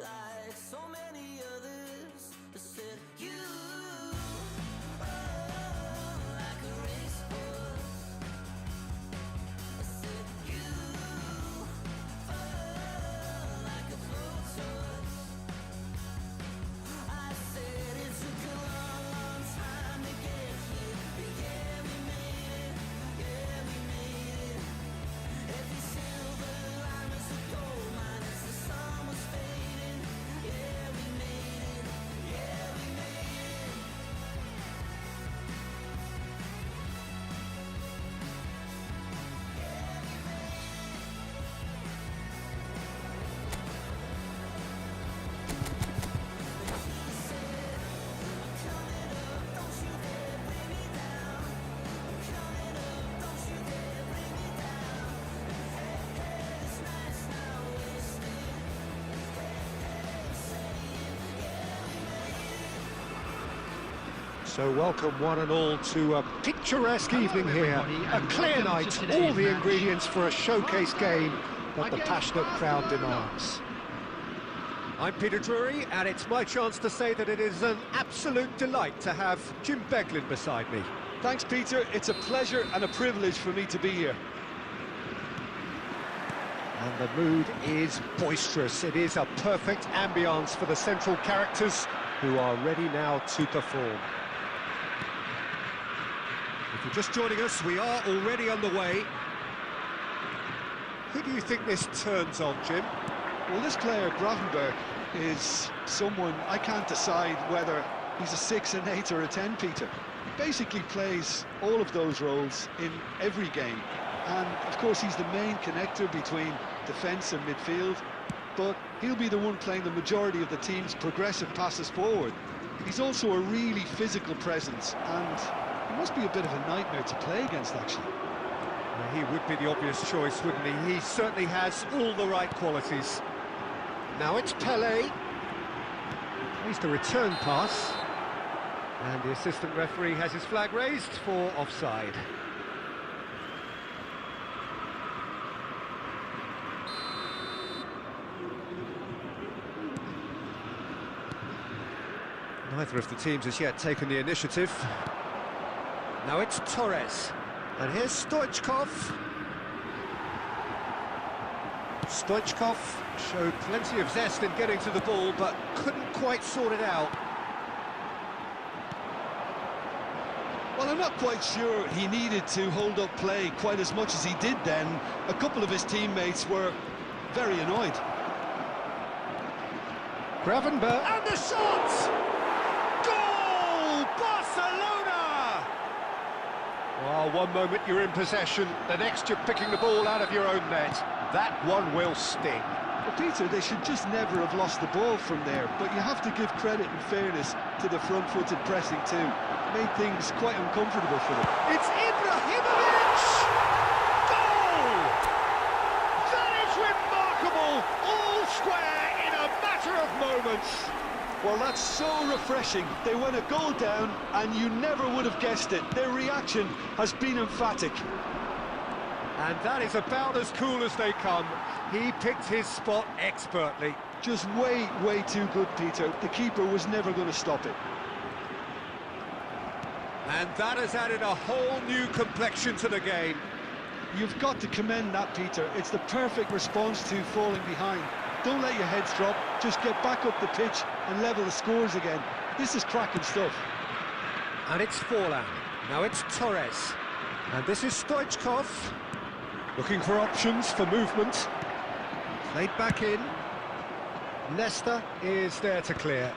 Like so many others that said you like a racehorse. I said you like a blowtorch. I said it took a long, long time to get here, but yeah we made it, yeah we made it. Every silver line was a gold mine as the sun was fading. Yeah we made it, yeah we made it. So welcome one and all to a picturesque evening here, a clear night, all the ingredients for a showcase game that the passionate crowd demands. I'm Peter Drury, and it's my chance to say that it is an absolute delight to have Jim Beglin beside me. Thanks, Peter. It's a pleasure and a privilege for me to be here. And the mood is boisterous. It is a perfect ambience for the central characters who are ready now to perform. If you're just joining us, we are already underway. Who do you think this turns on, Jim? Well, this player, Grafenberg, is someone I can't decide whether he's a 6, an 8 or a 10, Peter. He basically plays all of those roles in every game. And, of course, he's the main connector between defence and midfield, but he'll be the one playing the majority of the team's progressive passes forward. He's also a really physical presence, and he must be a bit of a nightmare to play against, actually. Well, he would be the obvious choice, wouldn't he? He certainly has all the right qualities. Now it's Pelé. Plays the return pass. And the assistant referee has his flag raised for offside. Neither of the teams has yet taken the initiative. Now it's Torres. And here's Stoichkov. Stoichkov showed plenty of zest in getting to the ball, but couldn't quite sort it out. Well, I'm not quite sure he needed to hold up play quite as much as he did then. A couple of his teammates were very annoyed. Gravenberch, and the shot! Goal! Barcelona! Well, one moment you're in possession, the next you're picking the ball out of your own net. That one will sting. Well, Peter, they should just never have lost the ball from there, but you have to give credit and fairness to the front-footed pressing too. Made things quite uncomfortable for them. It's Ibrahimovic! Goal! That is remarkable! All square in a matter of moments. Well, that's so refreshing. They went a goal down, and you never would have guessed it. Their reaction has been emphatic. And that is about as cool as they come. He picked his spot expertly. Just way, way too good, Peter. The keeper was never going to stop it. And that has added a whole new complexion to the game. You've got to commend that, Peter. It's the perfect response to falling behind. Don't let your heads drop. Just get back up the pitch and level the scores again. This is cracking stuff. And it's Forlan. Now it's Torres. And this is Stoichkov. Looking for options for movement. Played back in. Nesta is there to clear.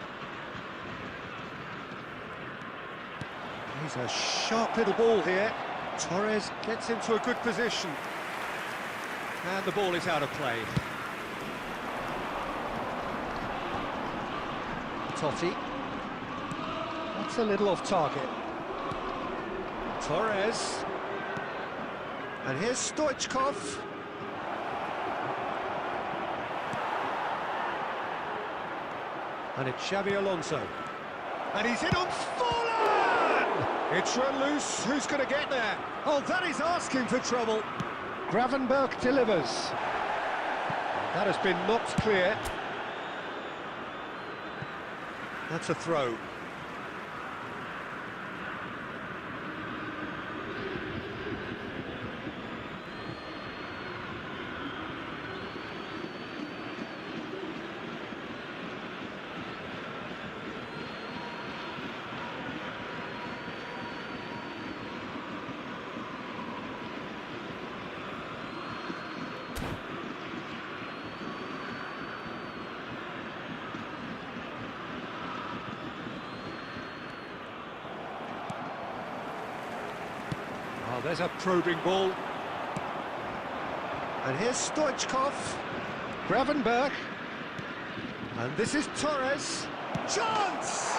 He's a sharp little ball here. Torres gets into a good position. And the ball is out of play. Totti. That's a little off target. Torres. And here's Stoichkov. And it's Xabi Alonso. And he's in on Forlan! It's run loose. Who's going to get there? Oh, that is asking for trouble. Gravenberch delivers. That has been knocked clear. That's a throw. Oh, there's a probing ball. And here's Stoichkov. Gravenberch. And this is Torres. Chance!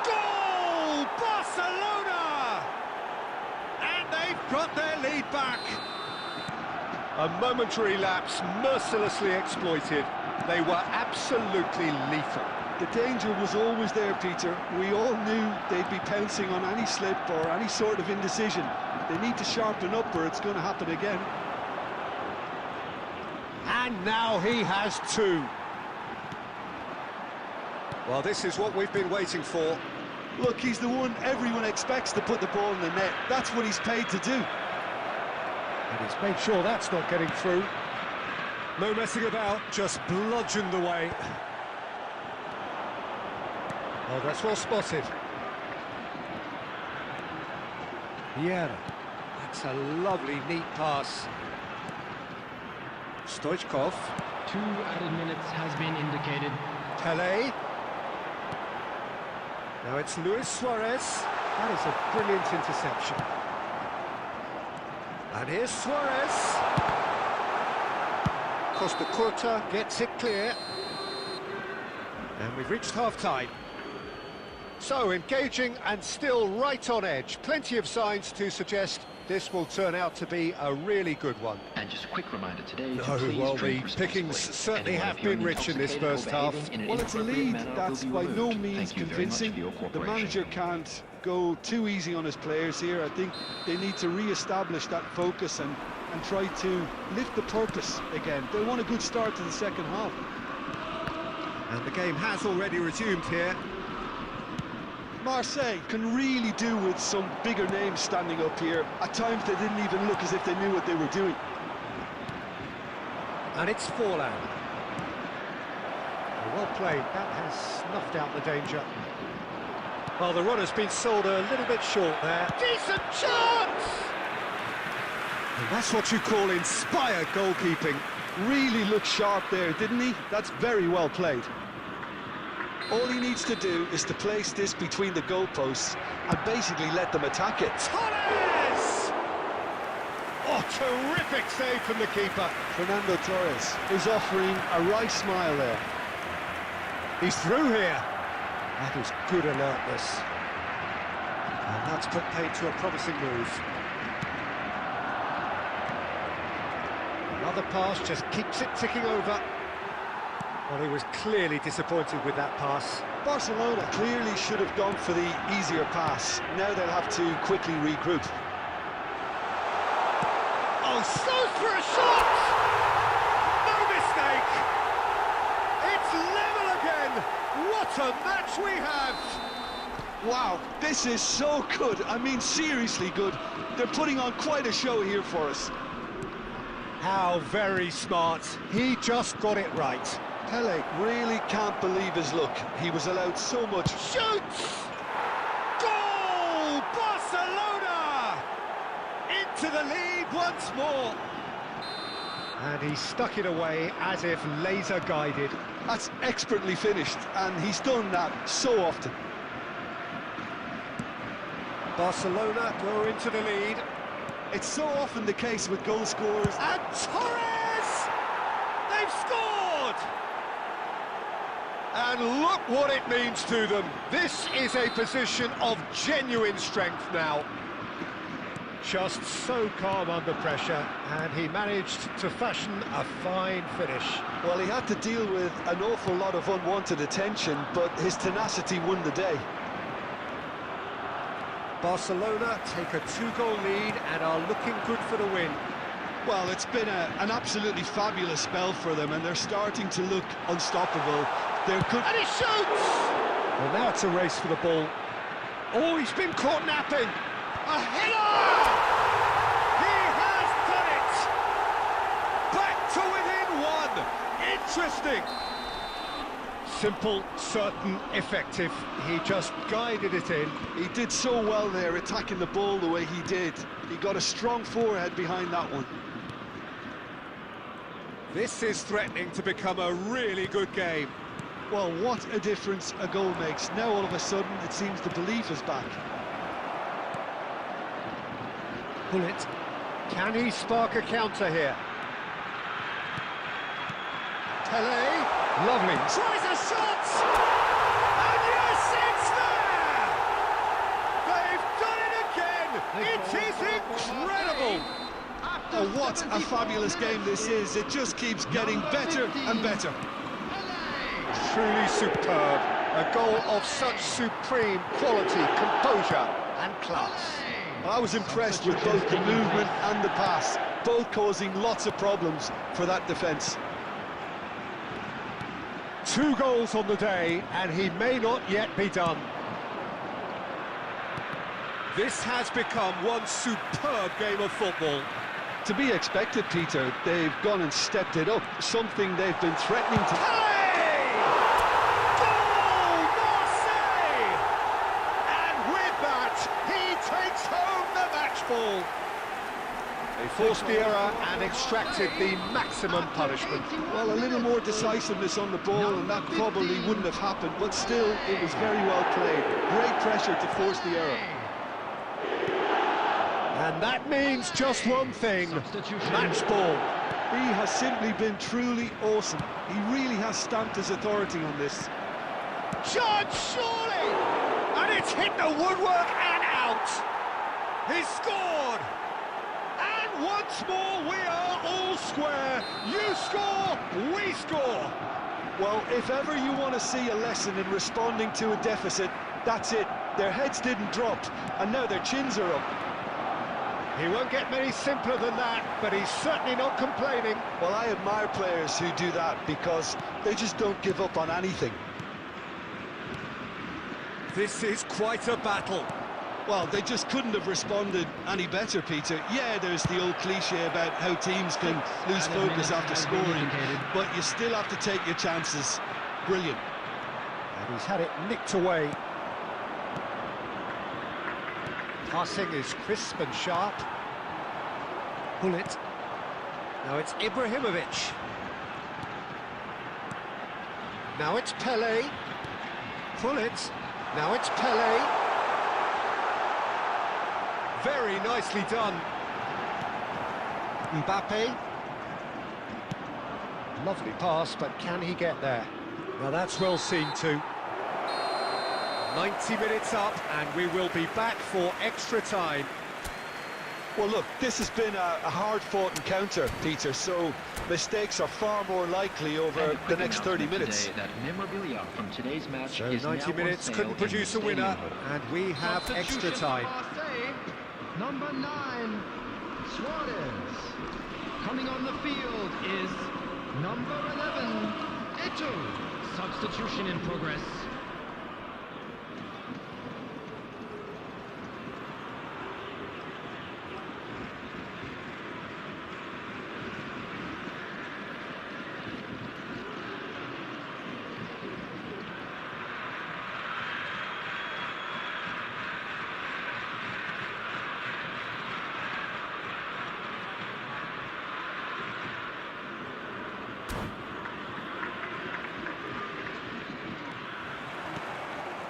Goal! Barcelona! And they've got their lead back. A momentary lapse mercilessly exploited. They were absolutely lethal. The danger was always there, Peter. We all knew they'd be pouncing on any slip or any sort of indecision. They need to sharpen up or it's going to happen again. And now he has two. Well, this is what we've been waiting for. Look, he's the one everyone expects to put the ball in the net. That's what he's paid to do. And he's made sure that's not getting through. No messing about, just bludgeoned away. Oh, that's well spotted. Vieira. That's a lovely, neat pass. Stoichkov. 2 added minutes has been indicated. Pele. Now it's Luis Suarez. That is a brilliant interception. And here's Suarez. Costa Curta gets it clear. And we've reached half-time. So, engaging and still right on edge. Plenty of signs to suggest this will turn out to be a really good one. And just a quick reminder today to Oh, please well, drink the responsibly. pickings certainly Anyone have appearing been rich in this intoxicated or first half. behaving in an Well, it's a inappropriate lead manner that's will by be no removed. means Thank you very much convincing. for your The cooperation. manager can't go too easy on his players here. I think they need to re-establish that focus and try to lift the purpose again. They want a good start to the second half. And the game has already resumed here. Marseille can really do with some bigger names standing up here. At times they didn't even look as if they knew what they were doing. And it's Forlan. Well played, that has snuffed out the danger. Well, the run has been sold a little bit short there. Decent chance! And that's what you call inspired goalkeeping. Really looked sharp there, didn't he? That's very well played. All he needs to do is to place this between the goalposts and basically let them attack it. Torres! Oh, terrific save from the keeper. Fernando Torres is offering a right smile there. He's through here. That is good alertness. And that's put paid to a promising move. Another pass just keeps it ticking over. Well, he was clearly disappointed with that pass. Barcelona clearly should have gone for the easier pass. Now they'll have to quickly regroup. Oh, slows for a shot! No mistake! It's level again! What a match we have! Wow, this is so good. I mean, seriously good. They're putting on quite a show here for us. How very smart. He just got it right. Pele really can't believe his luck. He was allowed so much. Shoots! Goal! Barcelona! Into the lead once more. And he stuck it away as if laser guided. That's expertly finished, and he's done that so often. Barcelona go into the lead. It's so often the case with goal scorers. And Torres! They've scored! And look what it means to them. This is a position of genuine strength now. Just so calm under pressure, and he managed to fashion a fine finish. Well, he had to deal with an awful lot of unwanted attention, but his tenacity won the day. Barcelona take a 2-goal lead and are looking good for the win. Well, it's been an absolutely fabulous spell for them, and they're starting to look unstoppable. They're good. And he shoots! Well, now it's a race for the ball. Oh, he's been caught napping. A header! He has done it! Back to within one. Interesting. Simple, certain, effective. He just guided it in. He did so well there, attacking the ball the way he did. He got a strong forehead behind that one. This is threatening to become a really good game. Well, what a difference a goal makes. Now all of a sudden it seems the belief is back. Bullet. Can he spark a counter here? Pele. Lovely. Tries a shot! And yes, it's there! They've done it again! It is incredible! Oh, what a fabulous game this is. It just keeps getting better and better. Truly superb. A goal of such supreme quality, composure and class. I was impressed with both the movement and the pass, both causing lots of problems for that defence. 2 goals on the day, and he may not yet be done. This has become one superb game of football. To be expected, Peter. They've gone and stepped it up, something they've been threatening to... Hey! Goal, Marseille! And with that, he takes home the match ball. They forced the error and extracted the maximum punishment. Well, a little more decisiveness on the ball, and that probably wouldn't have happened, but still, it was very well played. Great pressure to force the error. And that means just one thing, match ball. He has simply been truly awesome. He really has stamped his authority on this. Judge, surely! And it's hit the woodwork and out. He's scored. And once more, we are all square. You score, we score. Well, if ever you want to see a lesson in responding to a deficit, that's it. Their heads didn't drop, and now their chins are up. He won't get many simpler than that, but he's certainly not complaining. Well, I admire players who do that because they just don't give up on anything. This is quite a battle. Well, they just couldn't have responded any better, Peter. Yeah, there's the old cliche about how teams can lose focus after scoring, but you still have to take your chances. Brilliant. And he's had it nicked away. Passing is crisp and sharp. Bullet. Now it's Ibrahimovic. Now it's Pele. Pull it. Now it's Pele. Very nicely done. Mbappe. Lovely pass, but can he get there? Now that's well seen too. 90 minutes up, and we will be back for extra time. Well, look, this has been a hard-fought encounter, Peter, so mistakes are far more likely over the next 30 minutes. Today, that memorabilia from today's match So is 90 now minutes on sale couldn't in produce the a winner, stadium. and we have extra time. Number 9, Suarez. Coming on the field is number 11, Eto'o. Substitution in progress.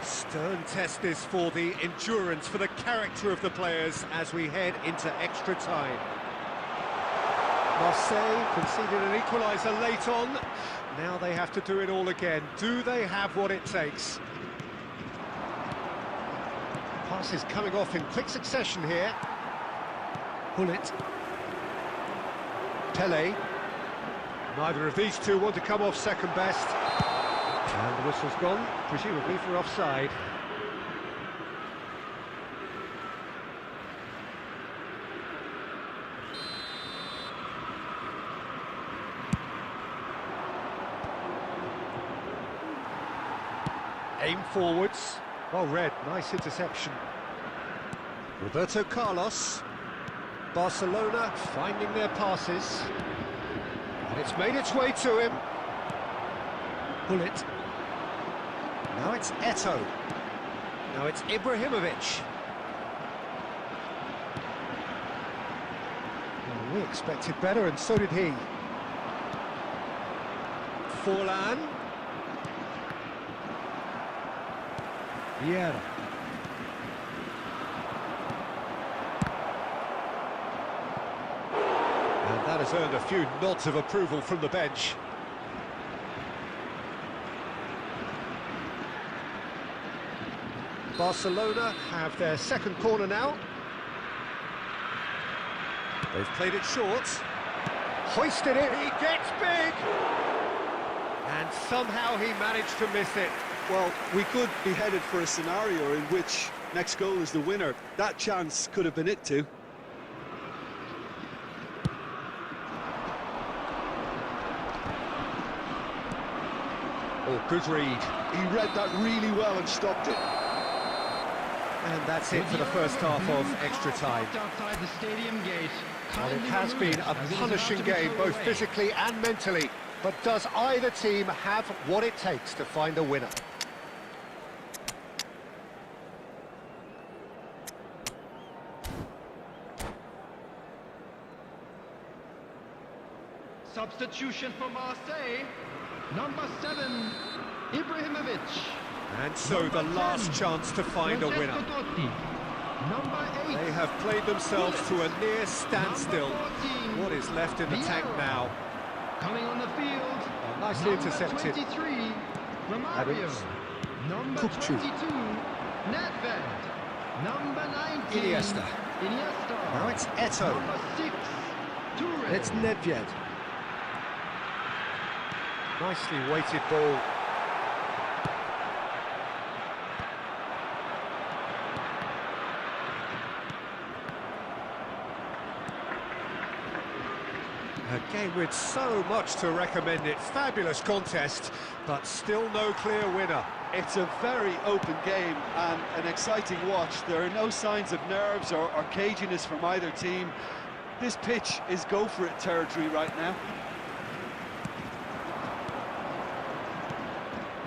Stern test this for the endurance, for the character of the players as we head into extra time. Marseille conceded an equaliser late on. Now they have to do it all again. Do they have what it takes? Passes coming off in quick succession here. Pull it. Pele. Neither of these two want to come off second best. And the whistle's gone, presumably for offside. Aim forwards. Well read, nice interception. Roberto Carlos. Barcelona finding their passes. And it's made its way to him. Pull it. Now it's Eto'o. Now it's Ibrahimovic. Well, we expected better, and so did he. Forlan. Vieira. And that has earned a few nods of approval from the bench. Barcelona have their second corner now. They've played it short. Hoisted it, he gets big! And somehow he managed to miss it. Well, we could be headed for a scenario in which next goal is the winner. That chance could have been it too. Oh, good read. He read that really well and stopped it. And that's it for the first half of extra time. Outside the stadium gate. Well, it Kindly has remove been a as it is about punishing to be game, thrown both away. physically and mentally. But does either team have what it takes to find a winner? Substitution for Marseille. Number 7, Ibrahimovic. And so the last chance to find a winner. Francesco Totti. Number 8. They have played themselves to a near standstill. Number 14, What is left in the tank Vieira. now? Coming on the field. Nicely Number intercepted. 23, Romario. Adams. Number Kupchu. 22, Nedved. Number 19, Iniesta. Iniesta. Now it's Eto'o. Number 6, Toure. It's Nedved. Nicely weighted ball. A game with so much to recommend it. Fabulous contest, but still no clear winner. It's a very open game and an exciting watch. There are no signs of nerves or caginess from either team. This pitch is go-for-it territory right now.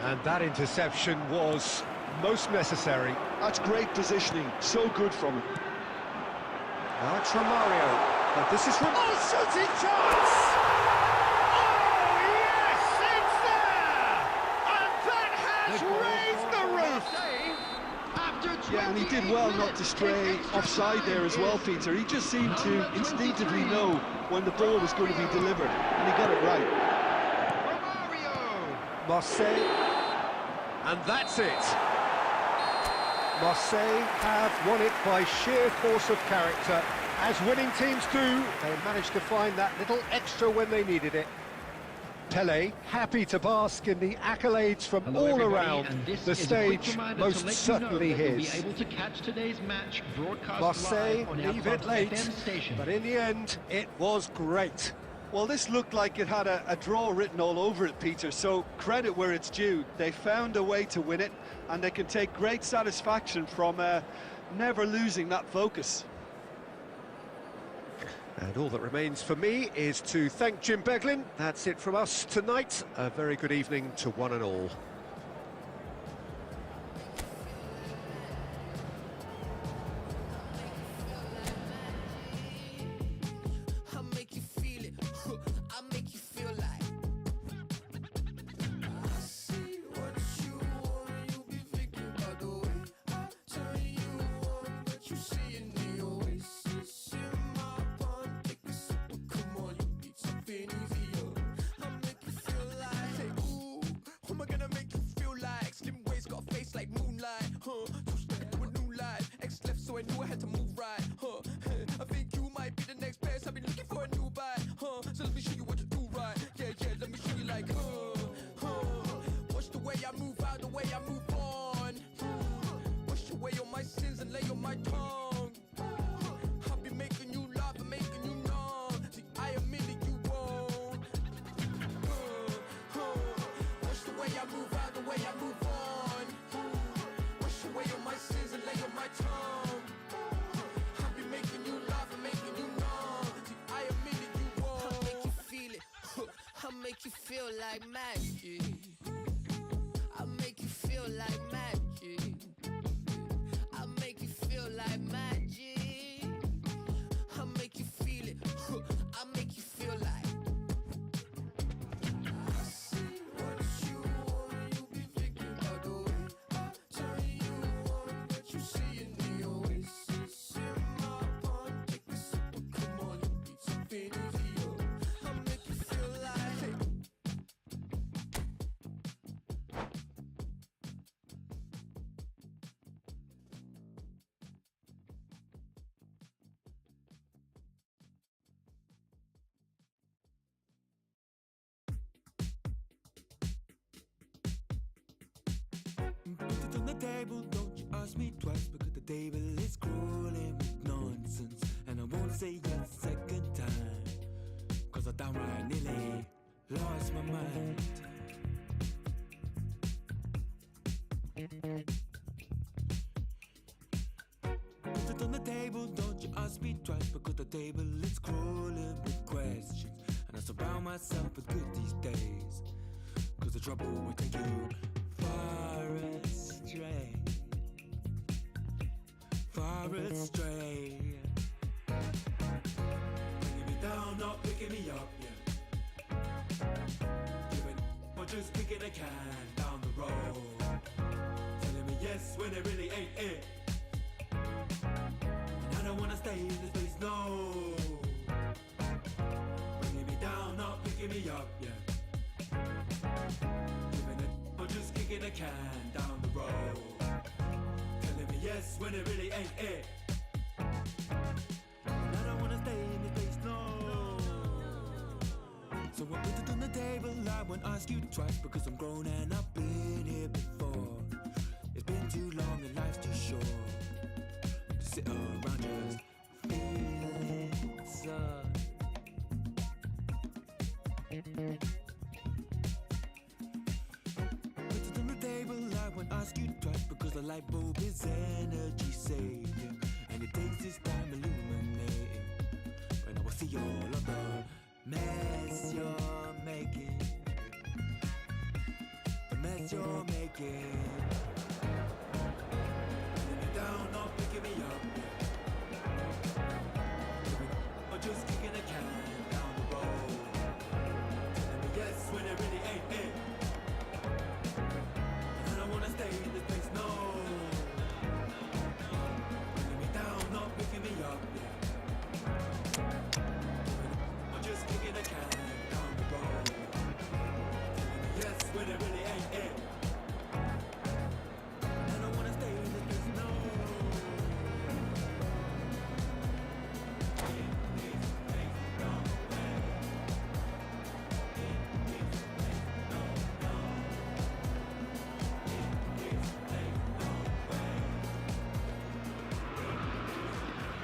And that interception was most necessary. That's great positioning, so good from him. Now it's Romario. But this is from... Oh, shooting chance! Oh, yes, it's there! And that has raised the roof! Yeah, and he did well not to stray offside there as well, Peter. He just seemed to instinctively know when the ball was going to be delivered, and he got it right. Marseille, and that's it. Marseille have won it by sheer force of character. As winning teams do, they managed to find that little extra when they needed it. Pelé, happy to bask in the accolades from Hello, all everybody, around. and this The is a quick stage, reminder most to let certainly you know that you'll his. be able to catch today's match broadcast Marseille live on our leave it late, FM station. but in the end, it was great. Well, this looked like it had a draw written all over it, Peter, so credit where it's due. They found a way to win it, and they can take great satisfaction from never losing that focus. And all that remains for me is to thank Jim Beglin. That's it from us tonight. A very good evening to one and all. I'll make you feel it. I'll make you feel like. I see what you want. You be thinking about the way I turn you on, but you see it in your waist. It's in my palm. Take a sip, come on, you need something easier. I'll make you feel like. Say, ooh, who am I gonna make you feel like? Slim waist, got a face like moonlight, huh? Two stepping to a new life. X left, so I knew I had to move right, huh? I think you might be the next best. I've been looking for a new bite, huh? So let me show you what to do right. Yeah, let me show you like, watch the way I move out, the way I move on. Wash away all my sins and lay on my tongue. I'll be making you laugh and making you numb. See, I admit that you won't. Watch the way I move out, the way I move on. Wash away all my sins and lay on my tongue. I'll be making you laugh and making you numb. See, I admit that you won't. I'll make you feel it. I'll make you feel like magic. I'll make you feel like magic. I'll make you feel like magic. I'll make you feel it. I'll make you feel like. I see what you want. You be thinking about the way I turn you on, but you see it in your waist. It's in my palm. Take a sip, come on, you need something easier. I'll make you feel like. Hey. Put it on the table, don't you ask me twice, because the table is crawling with nonsense. And I won't say yes second time, cause I downright nearly lost my mind. Put it on the table, don't you ask me twice, because the table is crawling with questions. And I surround myself with good these days, cause the trouble will take you far astray, far astray. Bringing me down, not picking me up, yeah. Giving or just kicking a can down the road. Telling me yes when it really ain't it. And I don't wanna stay in this place, no. Bringing me down, not picking me up, yeah. Or just kicking a can down the road. Telling me yes when it really ain't it. And I don't wanna stay in this place, no. So I put it on the table, I won't ask you twice, because I'm grown and I've been here before. It's been too long and life's too short to sit around just feeling sad. Put it on the table, I won't ask you twice, because the light bulb is energy saving, and it takes its time illuminating. When I will see all of the mess you're making, the mess you're making. Putting me down, not picking me up, or just it really ain't it. And I don't wanna stay in this place, no. Bringing me down, not picking me up, yeah. I'm just kicking a can down the road. Yes, when it really ain't it. I don't wanna stay in this place, no.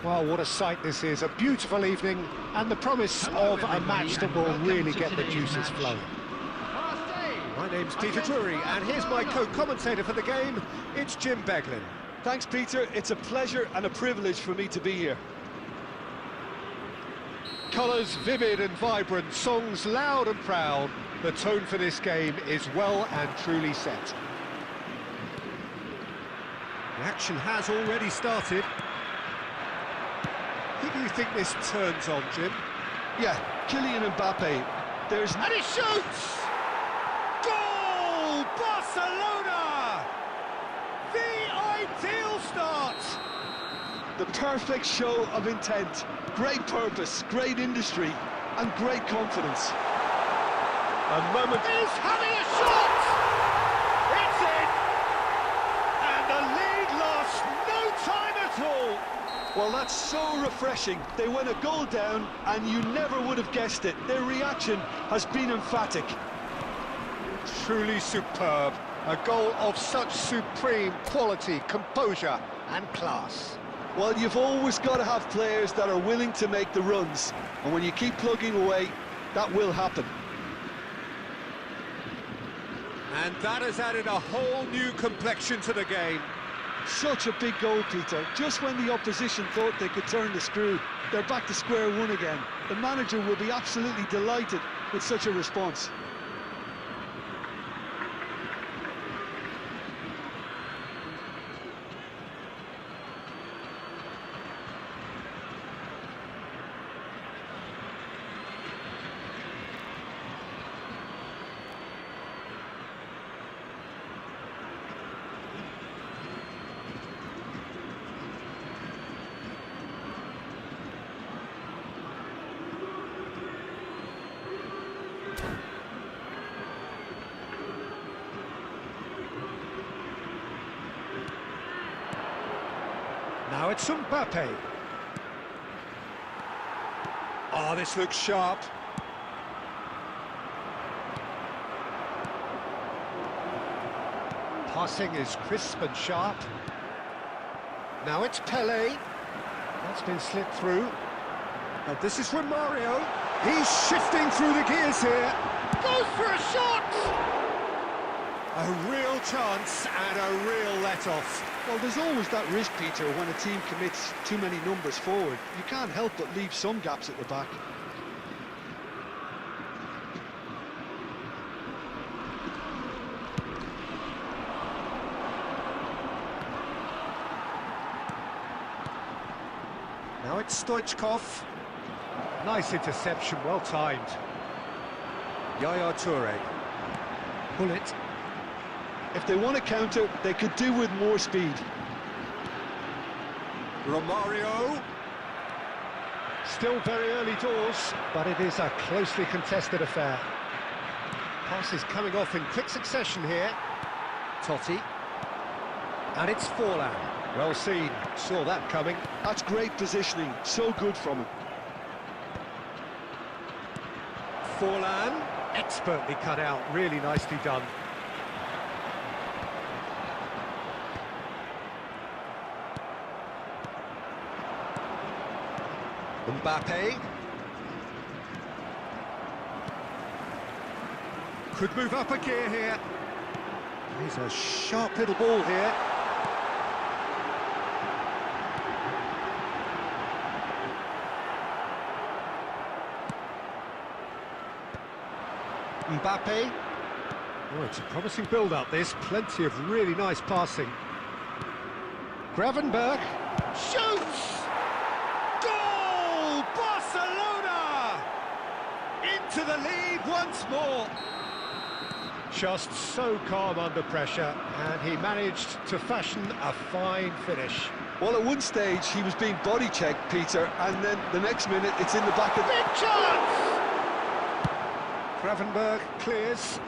Well, what a sight this is. A beautiful evening and the promise Hello, of a everybody, match that and will welcome really to get the today's juices match. flowing. Marseille. My name's Peter Drury, and here's my co-commentator for the game. It's Jim Beglin. Thanks, Peter. It's a pleasure and a privilege for me to be here. Colours vivid and vibrant, songs loud and proud. The tone for this game is well and truly set. The action has already started. Who do you think this turns on, Jim? Yeah, Kylian Mbappe. There's And he shoots! Goal! Barcelona! The ideal start! the perfect show of intent. Great purpose, great industry, and great confidence. A moment. He's having a shot! It's in! And the lead lost no time at all! Well, that's so refreshing. They went a goal down, and you never would have guessed it. Their reaction has been emphatic. Truly superb. A goal of such supreme quality, composure and class. Well, you've always got to have players that are willing to make the runs. And when you keep plugging away, that will happen. And that has added a whole new complexion to the game. Such a big goal, Peter. Just when the opposition thought they could turn the screw, they're back to square one again. The manager will be absolutely delighted with such a response. Now it's Mbappe. Oh, this looks sharp. Passing is crisp and sharp. Now it's Pele. That's been slipped through. And this is Romario. He's shifting through the gears here. Goes for a shot! A real chance and a real let-off. Well, there's always that risk, Peter, when a team commits too many numbers forward. You can't help but leave some gaps at the back. Now it's Stoichkov. Nice interception, well timed. Yaya Toure. Pull it. If they want to counter, they could do with more speed. Romario. Still very early doors, but it is a closely contested affair. Passes coming off in quick succession here. Totti. And it's Forlan. Well seen, saw that coming. That's great positioning, so good from him. Forlan, expertly cut out, really nicely done. Mbappe. Could move up a gear here. He's a sharp little ball here. Mbappe. Oh, it's a promising build-up, this. Plenty of really nice passing. Gravenberch shoots! Goal! Barcelona! Into the lead once more. just so calm under pressure, and he managed to fashion a fine finish. Well, at one stage he was being body checked, Peter, and then the next minute it's in the back of the... Big chance! Gravenberch clears.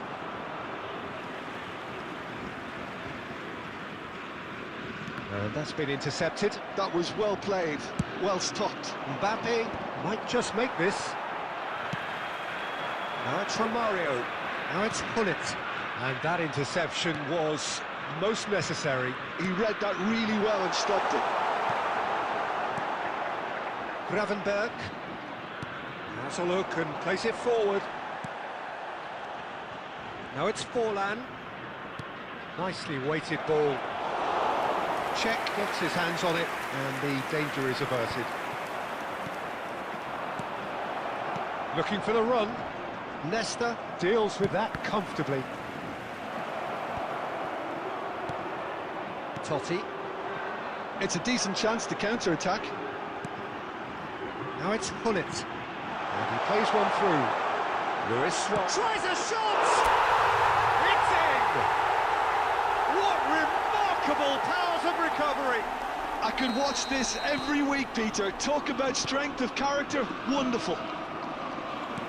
And that's been intercepted. That was well played, well stopped. Mbappe might just make this. Now it's Romario. Now it's Hullet. And that interception was most necessary. He read that really well and stopped it. Gravenberch has a look and plays it forward. Now it's Forlan. Nicely weighted ball. Check gets his hands on it, and the danger is averted. Looking for the run. Leicester deals with that comfortably. Totti. It's a decent chance to counter-attack. Now it's Hullet. And he plays one through. Lewis tries a shot! It's in! What remarkable powers of recovery! I could watch this every week, Peter. Talk about strength of character, wonderful.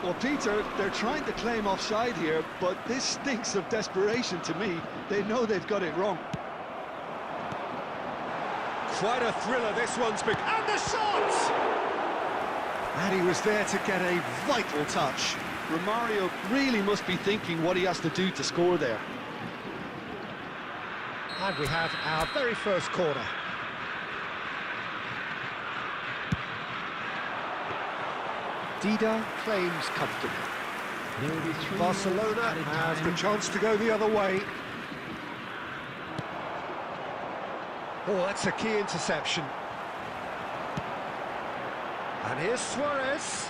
Well, Peter, they're trying to claim offside here, but this stinks of desperation to me. They know they've got it wrong. Quite a thriller this one's been. And the shot! And he was there to get a vital touch. Romario really must be thinking what he has to do to score there. And we have our very first corner. Dida claims comfortably. There will be 3 Barcelona at a has time. the chance to go the other way. Oh, that's a key interception. And here's Suarez.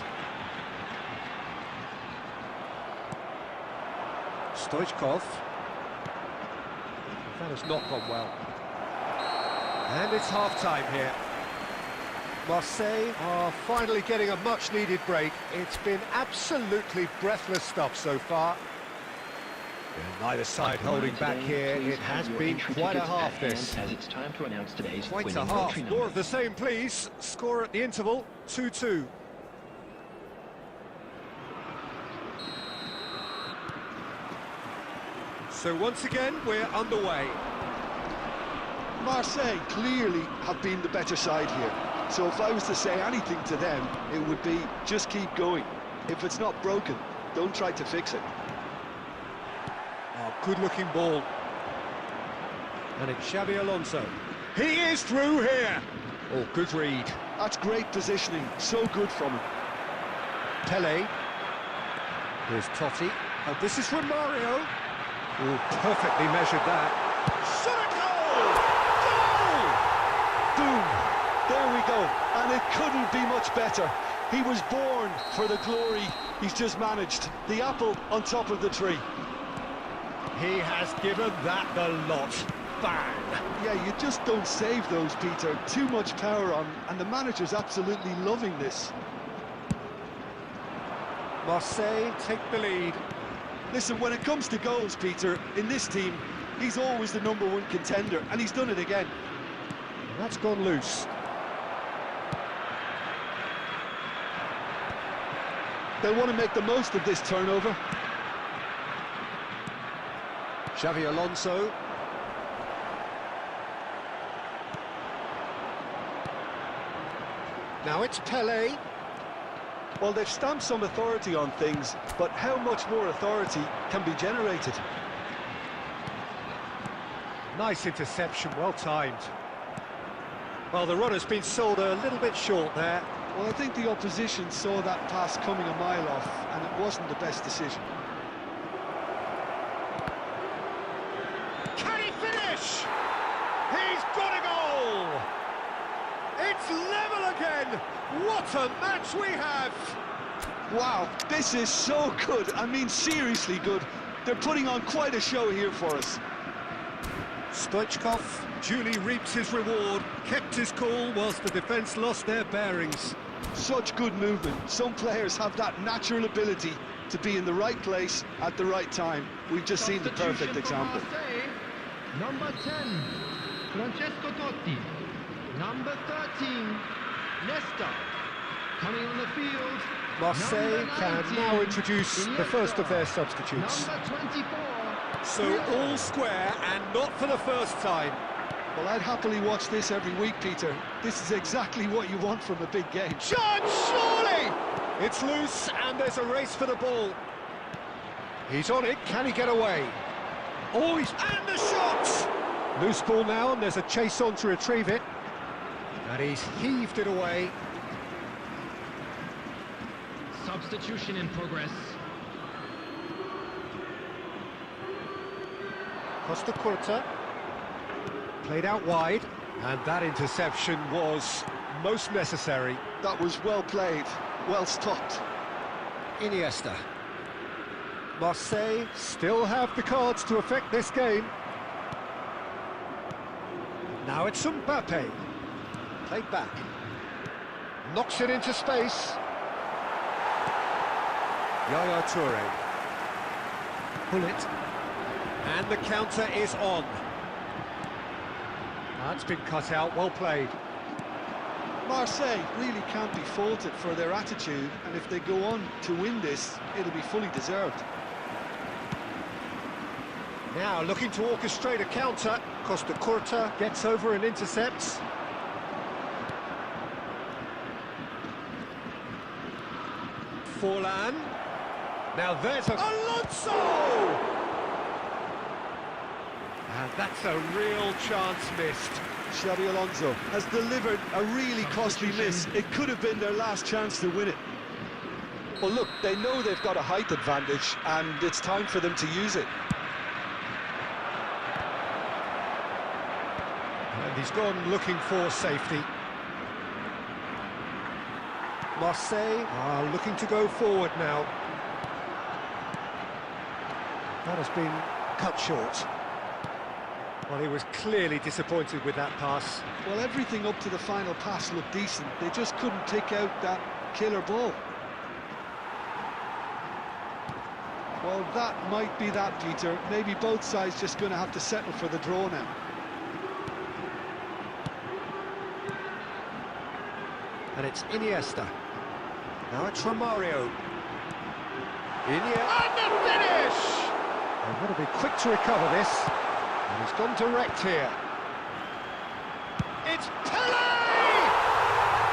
Stoichkov. That has not gone well. And it's half-time here. Marseille are finally getting a much-needed break. It's been absolutely breathless stuff so far. And neither side holding back here. It has been quite a half, this. As it's time to announce today's Quite winning a half. entry More number. of the same, please. Score at the interval, 2-2. So once again, we're underway. Marseille clearly have been the better side here. So if I was to say anything to them, it would be just keep going. If it's not broken, don't try to fix it. Oh, good-looking ball. And it's Xabi Alonso. He is through here. Oh, good read. That's great positioning, so good from him. Pele. Here's Totti. Oh, this is Romario. Oh, perfectly measured that. Shot a goal! Boom! There we go, and it couldn't be much better. He was born for the glory he's just managed. The apple on top of the tree. He has given that the lot. Bang! Yeah, you just don't save those, Peter. Too much power on, and the manager's absolutely loving this. Marseille take the lead. Listen, when it comes to goals, Peter, in this team, he's always the #1 contender, and he's done it again. And that's gone loose. They'll want to make the most of this turnover. Xabi Alonso. Now it's Pele. Well, they've stamped some authority on things, but how much more authority can be generated? Nice interception, well timed. Well, the runner's been sold a little bit short there. Well, I think the opposition saw that pass coming a mile off, and it wasn't the best decision. Can he finish? He's got a goal! It's level again! What a match we have! Wow, this is so good. I mean, seriously good. They're putting on quite a show here for us. Stoichkov duly reaps his reward, kept his cool whilst the defence lost their bearings. Such good movement. Some players have that natural ability to be in the right place at the right time. We've just seen the perfect Substitution for example. Marseille. Number 10, Francesco Totti. Number 13, Nesta. Coming on the field, Marseille number can 19, now introduce the first of their Iniesta. substitutes. Number 24, So all square and not for the first time. Well, I'd happily watch this every week, Peter. This is exactly what you want from a big game. Shot, surely! It's loose and there's a race for the ball. He's on it, can he get away? Oh, and the shot! Loose ball now and there's a chase on to retrieve it. And he's heaved it away. substitution in progress. Costa Curta. Played out wide. And that interception was most necessary. That was well played, well stopped. Iniesta. Marseille still have the cards to affect this game. Now it's Mbappe. Played back. Knocks it into space. Yaya Toure. Pull it. And the counter is on. That's been cut out, well played. Marseille really can't be faulted for their attitude, and if they go on to win this, it'll be fully deserved. Now looking to orchestrate a counter. Costa Curta gets over and intercepts. Forlan. Now there's a... Alonso! And that's a real chance missed. Xabi Alonso has delivered a really costly miss. It could have been their last chance to win it. Well, look, they know they've got a height advantage, and it's time for them to use it. And he's gone looking for safety. Marseille are looking to go forward now. That has been cut short. Well, he was clearly disappointed with that pass. Well, everything up to the final pass looked decent. They just couldn't pick out that killer ball. Well, that might be that, Peter. Maybe both sides just going to have to settle for the draw now. And it's Iniesta. Now it's Romario. Iniesta. And the finish! They've got to be quick to recover this. And he's gone direct here. It's Pele!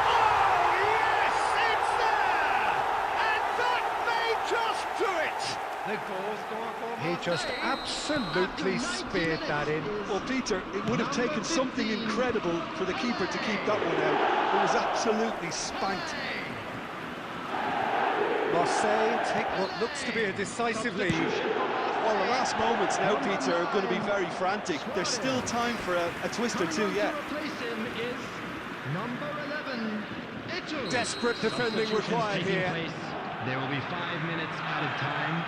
Oh, yes, it's there! And that may just do it! The goal scorer for He just Marseille. absolutely After 90 speared that in. minutes Well, Peter, it would have taken something 15. incredible for the keeper to keep that one out. It was absolutely spanked. Marseille take what looks to be a decisive lead. Well, the last moments now, Peter, are going to be very frantic. There's still time for a twist or two yet. To replace him is number 11, Eto'o. Desperate defending Substitutions required taking here. place. There will be 5 minutes added time.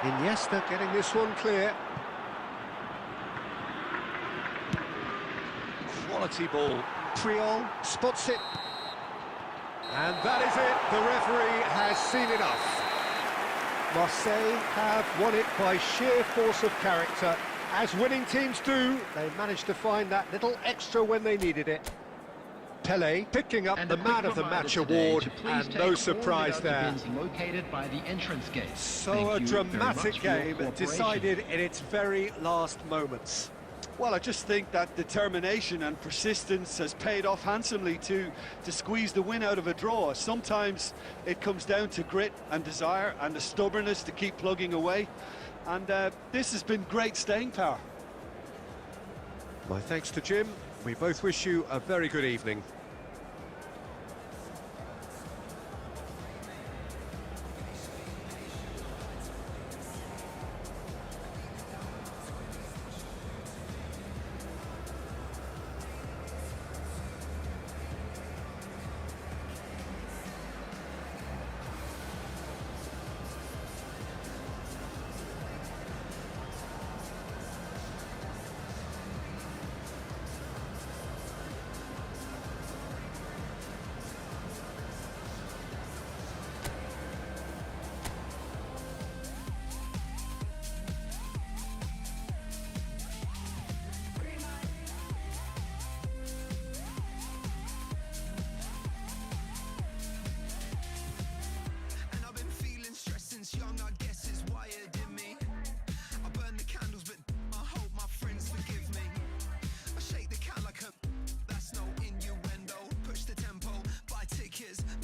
Iniesta getting this one clear. Quality ball. Priol spots it. And that is it. The referee has seen enough. Marseille have won it by sheer force of character. As winning teams do, they managed to find that little extra when they needed it. Pele picking up And the a quick Man of the reminder Match today award, to please and take no all surprise without there. bins located by the entrance gate. So Thank a you very dramatic much for your game cooperation. decided in its very last moments. Well, I just think that determination and persistence has paid off handsomely to squeeze the win out of a draw. Sometimes it comes down to grit and desire and the stubbornness to keep plugging away. And this has been great staying power. My thanks to Jim. We both wish you a very good evening.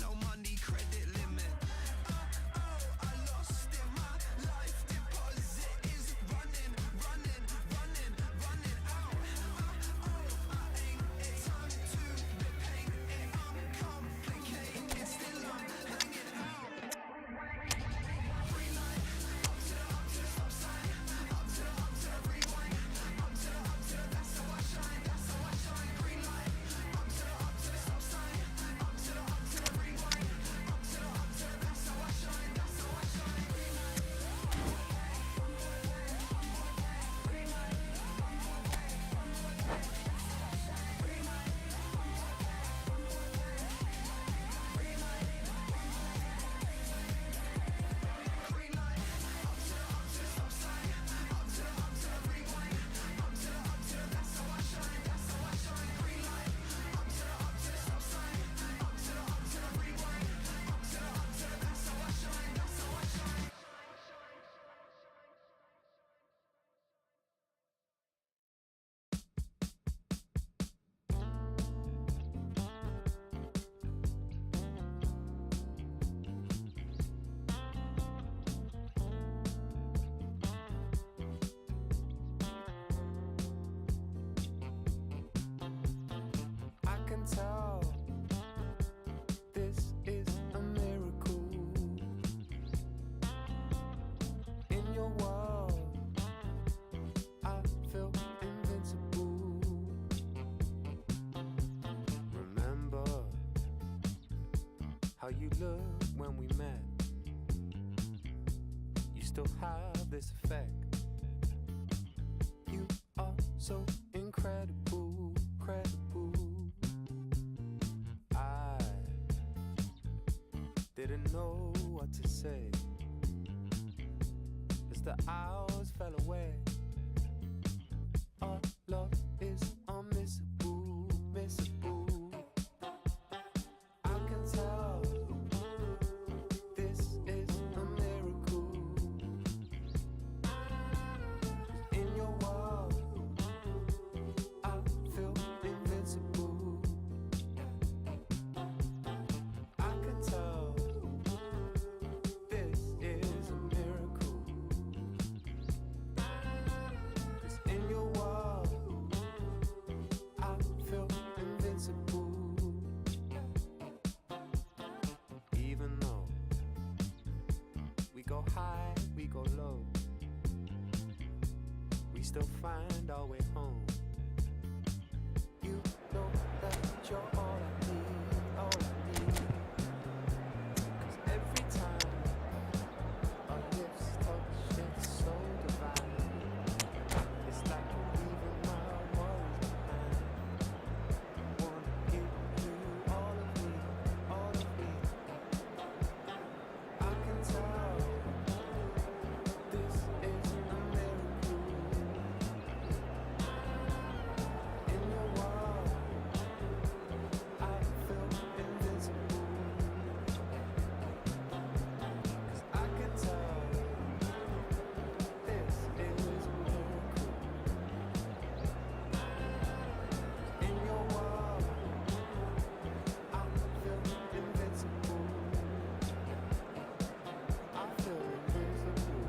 no money credit limit. I lost it, my life deposit is running out. I ain't time to repaint it, uncomplicated, still I'm hanging out. Green light, up to the stop sign, up to the rewind, up to the that's how I shine, green light, up to the stop sign, up to the rewind, up to the that's how I shine, green light. I can tell this is a miracle. In your world, I feel invincible. Remember how you looked when we met. You still have this effect. You are so incredible, credible. I didn't know what to say as the hours fell away. Our love is unmissable, missable. I can tell this is a miracle. In your world, I feel invincible. I can tell this is a miracle. 'Cause in your world, I feel invincible. Even though we go high, we go low, we still find our way home. You know that you're all I need, all I need. 'Cause every time our lips touch, it's so divine. It's like you're leaving my worries behind. Wanna give you all of me, all of me. I can tell this is a miracle. In your world, I feel invincible. 'Cause I can tell this is a miracle. In your world, I feel invincible. I feel invincible.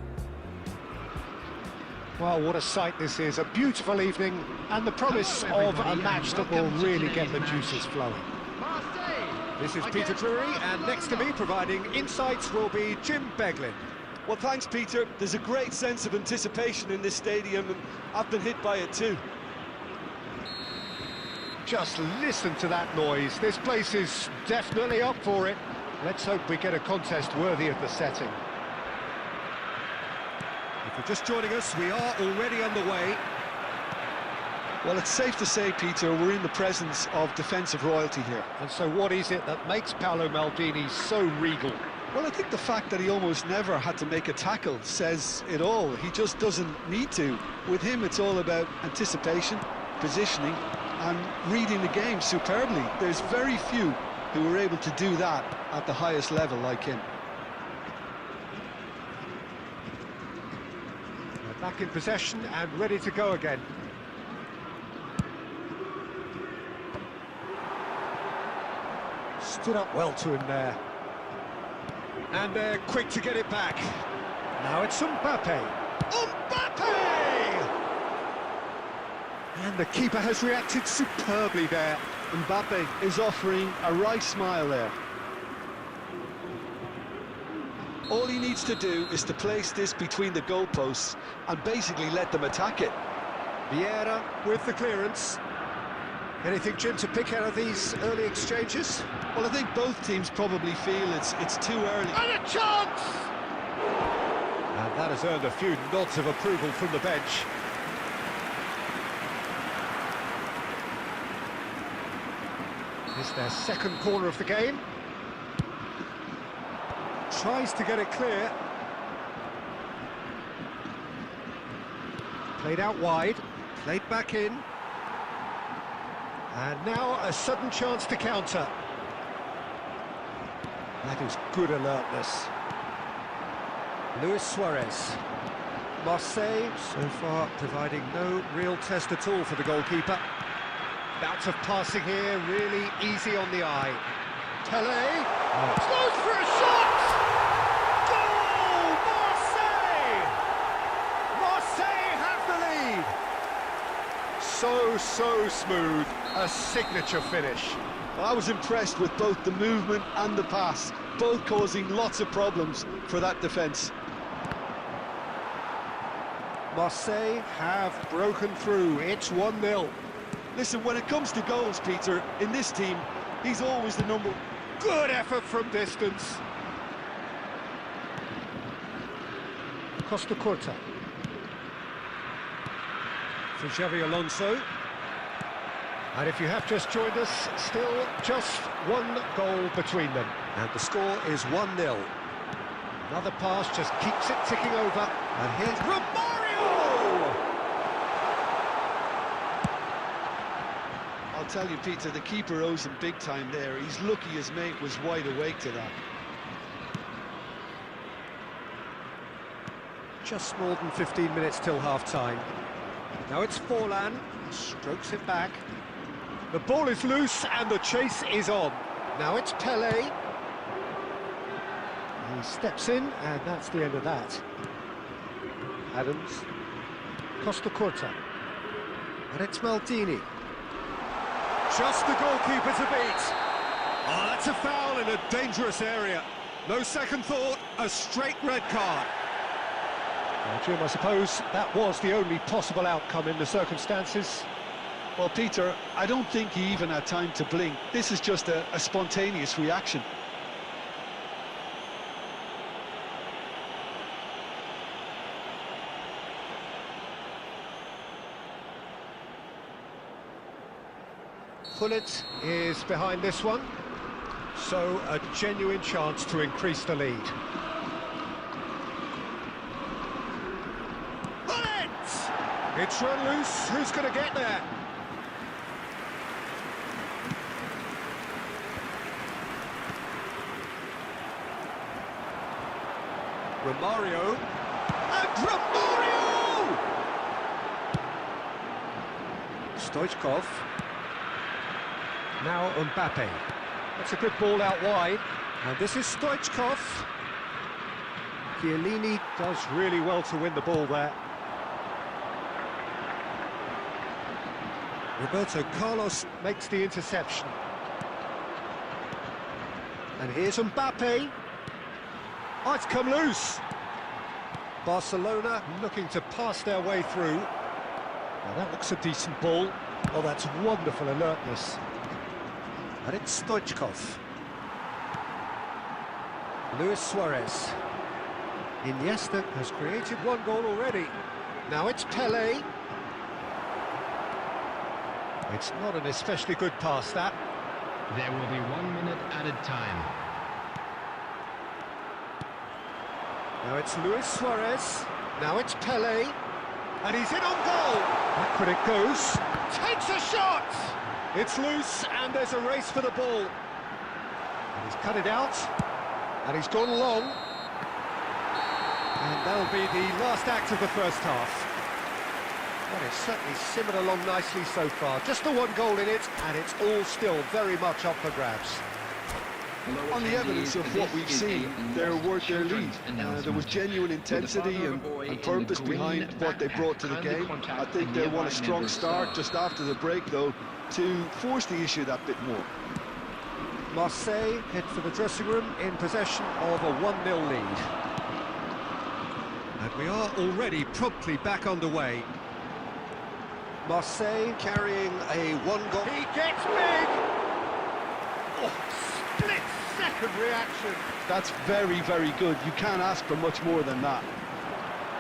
Well, what a sight this is. A beautiful evening and the promise Hello, of a everybody, match and that will welcome to really get today's the match. juices flowing. Marseille This is Peter against Drury, and next to me Arsenal. providing insights will be Jim Beglin. Well, thanks, Peter. There's a great sense of anticipation in this stadium, and I've been hit by it too. Just listen to that noise. This place is definitely up for it. Let's hope we get a contest worthy of the setting. If you're just joining us, we are already underway. Well, it's safe to say, Peter, we're in the presence of defensive royalty here. And so what is it that makes Paolo Maldini so regal? Well, I think the fact that he almost never had to make a tackle says it all. He just doesn't need to. With him, it's all about anticipation, positioning, and reading the game superbly. There's very few who are able to do that at the highest level like him. They're back in possession and ready to go again. Stood up well to him there. And they're quick to get it back. Now it's Mbappe. Mbappe! And the keeper has reacted superbly there. Mbappe is offering a right smile there. All he needs to do is to place this between the goalposts and basically let them attack it. Vieira with the clearance. Anything, Jim, to pick out of these early exchanges? Well, I think both teams probably feel it's too early. And a chance! And that has earned a few nods of approval from the bench. It's their second corner of the game. Tries to get it clear. Played out wide, played back in. And now a sudden chance to counter. That is good alertness. Luis Suarez. Marseille, so far, providing no real test at all for the goalkeeper. Bouts of passing here, really easy on the eye. Tele. Goes for a shot! Goal! Marseille! Marseille have the lead! So smooth. A signature finish. Well, I was impressed with both the movement and the pass, both causing lots of problems for that defence. Marseille have broken through. It's 1-0. Listen, when it comes to goals, Peter, in this team, he's always the number. Good effort from distance. Costa Curta. For Xavi Alonso. And if you have just joined us, still just one goal between them. And the score is 1-0. Another pass just keeps it ticking over. And here's Romario! I'll tell you, Peter, the keeper owes him big time there. He's lucky his mate was wide awake to that. Just more than 15 minutes till half-time. Now it's Forlan, strokes it back. The ball is loose and the chase is on. Now it's Pelé. He steps in and that's the end of that. Adams. Costa Curta. And it's Maldini. Just the goalkeeper to beat. Oh, that's a foul in a dangerous area. No second thought, a straight red card. Well, Jim, I suppose that was the only possible outcome in the circumstances. Well, Peter, I don't think he even had time to blink. This is just a spontaneous reaction. Gullit is behind this one, so a genuine chance to increase the lead. Gullit! It's run loose, who's going to get there? Romario, and Romario! Stoichkov. Now Mbappe. That's a good ball out wide. And this is Stoichkov. Chiellini does really well to win the ball there. Roberto Carlos makes the interception. And here's Mbappe. Oh, it's come loose. Barcelona looking to pass their way through. Now that looks a decent ball. Oh, that's wonderful alertness. And it's Stoichkov. Luis Suarez. Iniesta has created one goal already. Now it's Pelé. It's not an especially good pass, that. There will be 1 minute added time. Now it's Luis Suarez. Now it's Pelé. And he's in on goal. Backward it goes. Takes a shot! It's loose, and there's a race for the ball. And he's cut it out, and he's gone long. And that'll be the last act of the first half. Well, it's certainly simmered along nicely so far. Just the one goal in it, and it's all still very much up for grabs. On the evidence of what we've seen, they're worth their lead. There was genuine intensity and purpose behind what they brought to the game. I think they want a strong start just after the break, though, to force the issue that bit more. Marseille head for the dressing room in possession of a 1-0 lead. And we are already promptly back underway. Marseille carrying a 1-goal... He gets big! Oh, split-second reaction. That's very, very good. You can't ask for much more than that.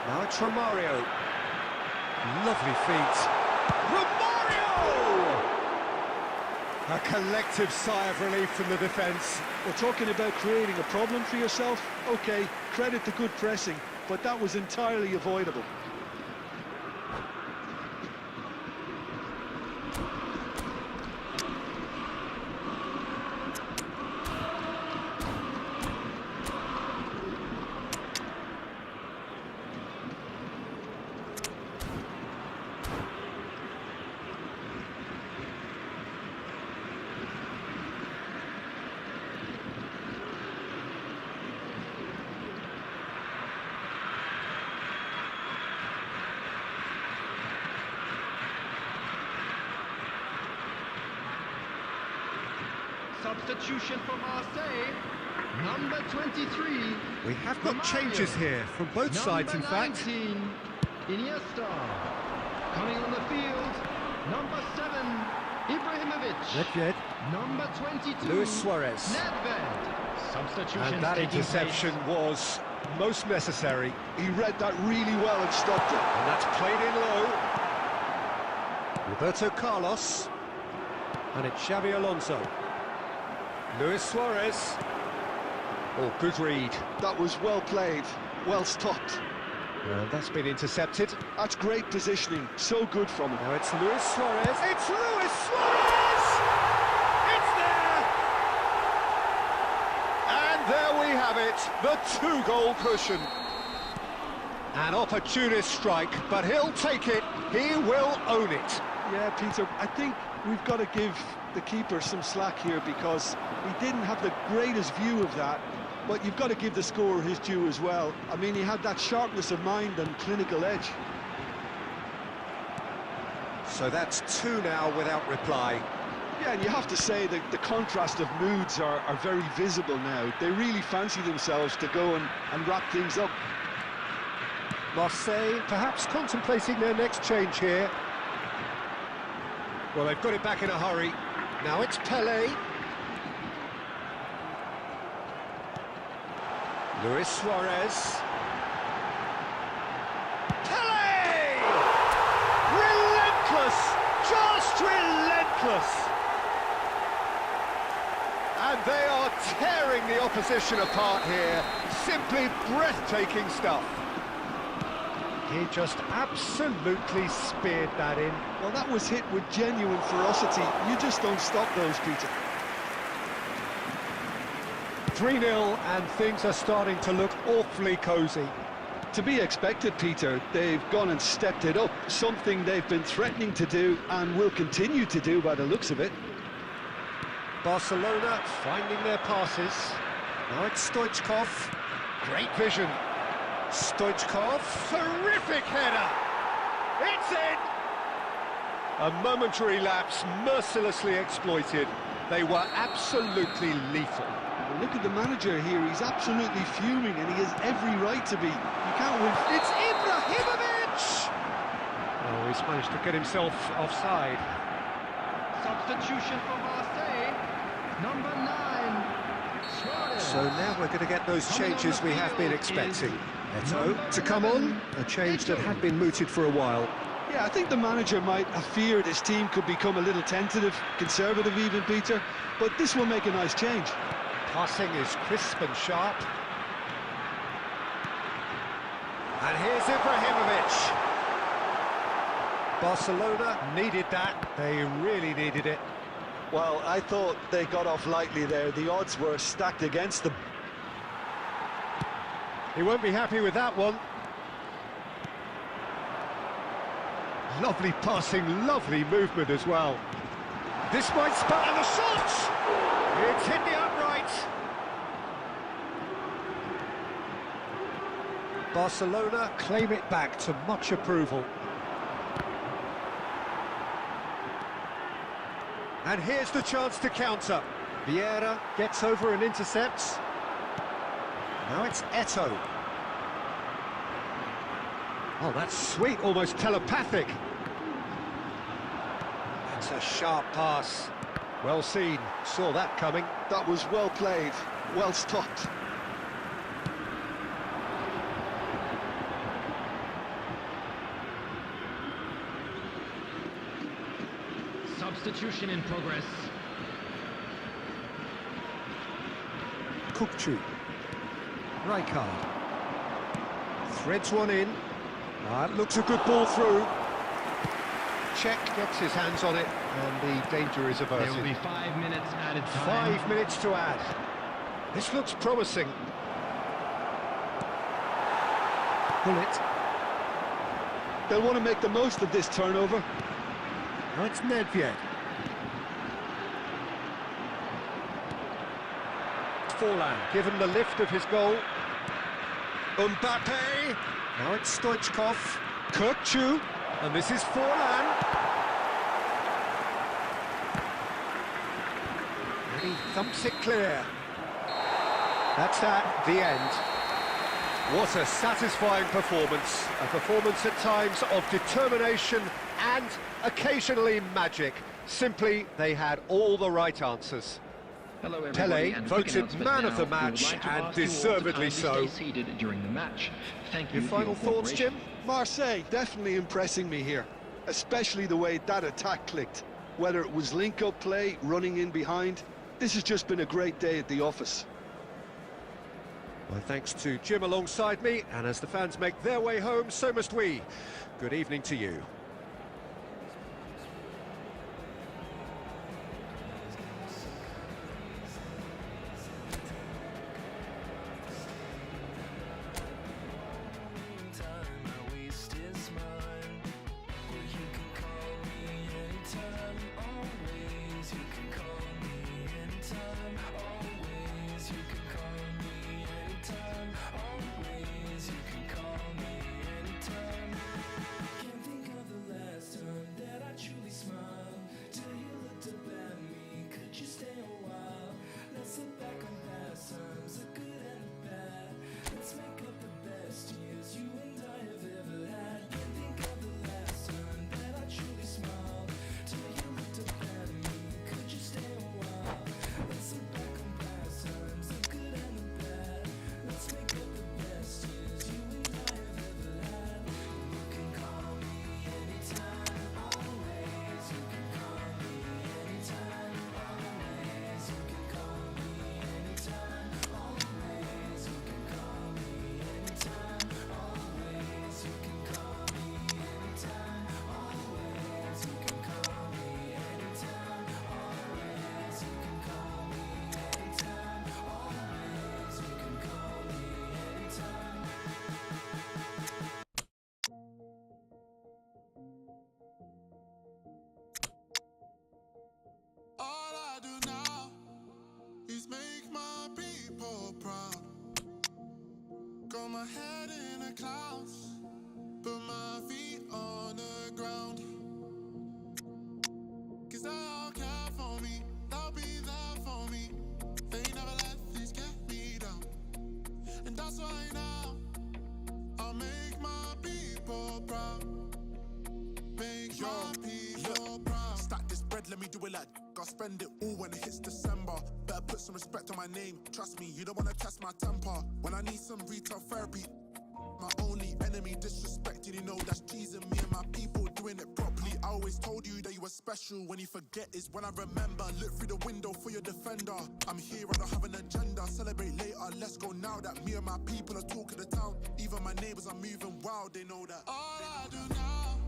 Now it's Romario. Lovely feet. Romario! A collective sigh of relief from the defence. We're talking about creating a problem for yourself. OK, credit the good pressing, but that was entirely avoidable. Substitution for Marseille, number 23. We have got Romario. changes here from both sides, in fact. 19, Iniesta. Coming on the field, number 7, Ibrahimovic. Nedved. Number 22, Luis Suarez. Nedved. Substitution. And that interception was most necessary. He read that really well and stopped it. And that's played in low. Roberto Carlos. And it's Xavi Alonso. Luis Suarez. Oh, good read. That was well played, well stopped. And that's been intercepted. That's great positioning, so good from him. Now it's Luis Suarez. It's Luis Suarez! It's there! And there we have it, the 2-goal cushion. An opportunist strike, but he'll take it. He will own it. Yeah, Peter, I think we've got to give the keeper some slack here because he didn't have the greatest view of that, but you've got to give the scorer his due as well. I mean, he had that sharpness of mind and clinical edge. So that's 2 now without reply. Yeah, and you have to say that the contrast of moods are very visible now. They really fancy themselves to go and wrap things up. Marseille perhaps contemplating their next change here. Well, they've got it back in a hurry. Now it's Pelé. Luis Suarez. Pelé! Relentless! Just relentless! And they are tearing the opposition apart here. Simply breathtaking stuff. He just absolutely speared that in. Well, that was hit with genuine ferocity. You just don't stop those, Peter. 3-0, and things are starting to look awfully cosy. To be expected, Peter. They've gone and stepped it up, something they've been threatening to do and will continue to do by the looks of it. Barcelona finding their passes. Now it's Stoichkov. Great vision. Stoichkov, terrific header! It's in! A momentary lapse mercilessly exploited. They were absolutely lethal. Well, look at the manager here, he's absolutely fuming and he has every right to be. You can't win. It's Ibrahimovic! Oh, he's managed to get himself offside. Substitution for Marseille, number 9, Suarez. So now we're going to get those changes we have been expecting. Eto to come on, a change that had been mooted for a while. Yeah, I think the manager might have feared his team could become a little tentative, conservative even, Peter, but this will make a nice change. Passing is crisp and sharp. And here's Ibrahimovic. Barcelona needed that. They really needed it. Well, I thought they got off lightly there. The odds were stacked against them. He won't be happy with that one. Lovely passing, lovely movement as well. This might spell, and the shot! It's hit the upright. Barcelona claim it back to much approval. And here's the chance to counter. Vieira gets over and intercepts. Now it's Eto'o. Oh, that's sweet, almost telepathic. That's a sharp pass. Well seen, saw that coming. That was well played, well stopped. Substitution in progress. Kukçu. Rijkaard. Threads one in. That looks a good ball through. Czech gets his hands on it, and the danger is averted. There will be 5 minutes added time. 5 minutes to add. This looks promising. Bullet. They'll want to make the most of this turnover. Now it's Nedved. Forlan, given the lift of his goal. Mbappe. Now it's Stoichkov. Kukçu. And this is Forlan. And he thumps it clear. That's that, the end. What a satisfying performance. A performance at times of determination and occasionally magic. Simply, they had all the right answers. Hello, everybody, Pele and a quick voted announcement man now. of the We would match, like to and ask you all to deservedly kindly so. Stay seated during the match. Thank you Your for final thoughts, cooperation. Jim? Marseille definitely impressing me here, especially the way that attack clicked. Whether it was link-up play, running in behind, this has just been a great day at the office. My thanks to Jim alongside me, and as the fans make their way home, so must we. Good evening to you. Got my head in the clouds, put my feet on the ground. Cause they all care for me, they'll be there for me. They never let this get me down. And that's why now I'll make my people proud. Make my people proud. Stack this bread, let me do it like I'll spend it all when it hits December. Better put some respect on my name. Trust me, you don't wanna test my temper. When I need some retail therapy, my only enemy disrespecting, you know that's cheesing me and my people doing it properly. I always told you that you were special. When you forget is when I remember. Look through the window for your defender. I'm here, I don't have an agenda. Celebrate later, let's go now that me and my people are talking the town. Even my neighbors are moving wild, they know that. All I do now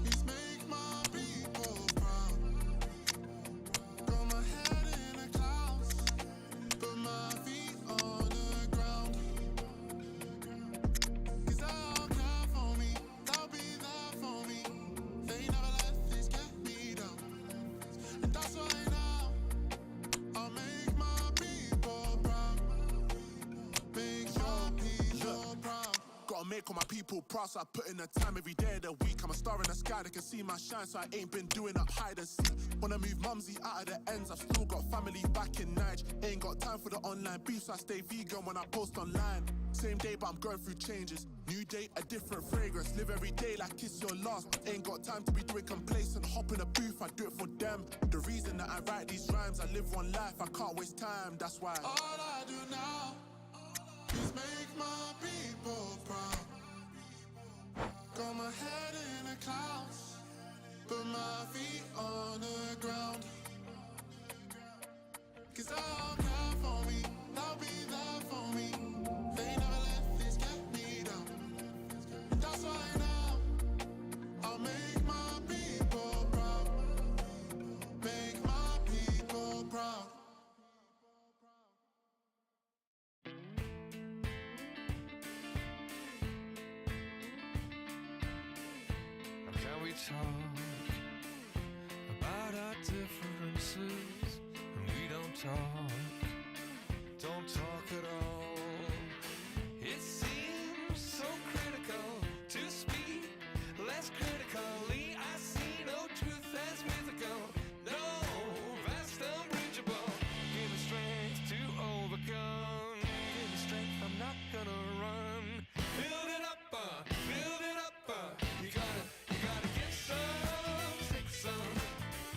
is make my people proud. Got my head in the clouds, put my feet on the ground. Cause they all care for me, they'll be there for me. They never let this get me down. And that's why now I'll make my people proud. Make your people proud. make all my people proud, so I put in the time every day of the week. I'm a star in the sky, they can see my shine, so I ain't been doing up hide and seek. Wanna move mumsy out of the ends, I've still got family back in Niger. Ain't got time for the online beef, so I stay vegan when I post online. Same day, but I'm going through changes. New day, a different fragrance. Live every day like it's your last. Ain't got time to be doing complacent. Hop in a booth, I do it for them. The reason that I write these rhymes, I live one life, I can't waste time, that's why. All I do now is make my people proud. Got my head in the clouds, put my feet on the ground. Cause they'll care for me, they'll be there for me. They never let this get me down. And that's why now I'll make my people proud. Make my people proud. Can we talk about our differences? And we don't talk at all. It seems so critical to speak less critically. I see no truth as mythical, no vast unbridgeable. Give me strength to overcome. Give me strength, I'm not gonna run. Build it up, you gotta get some, take some,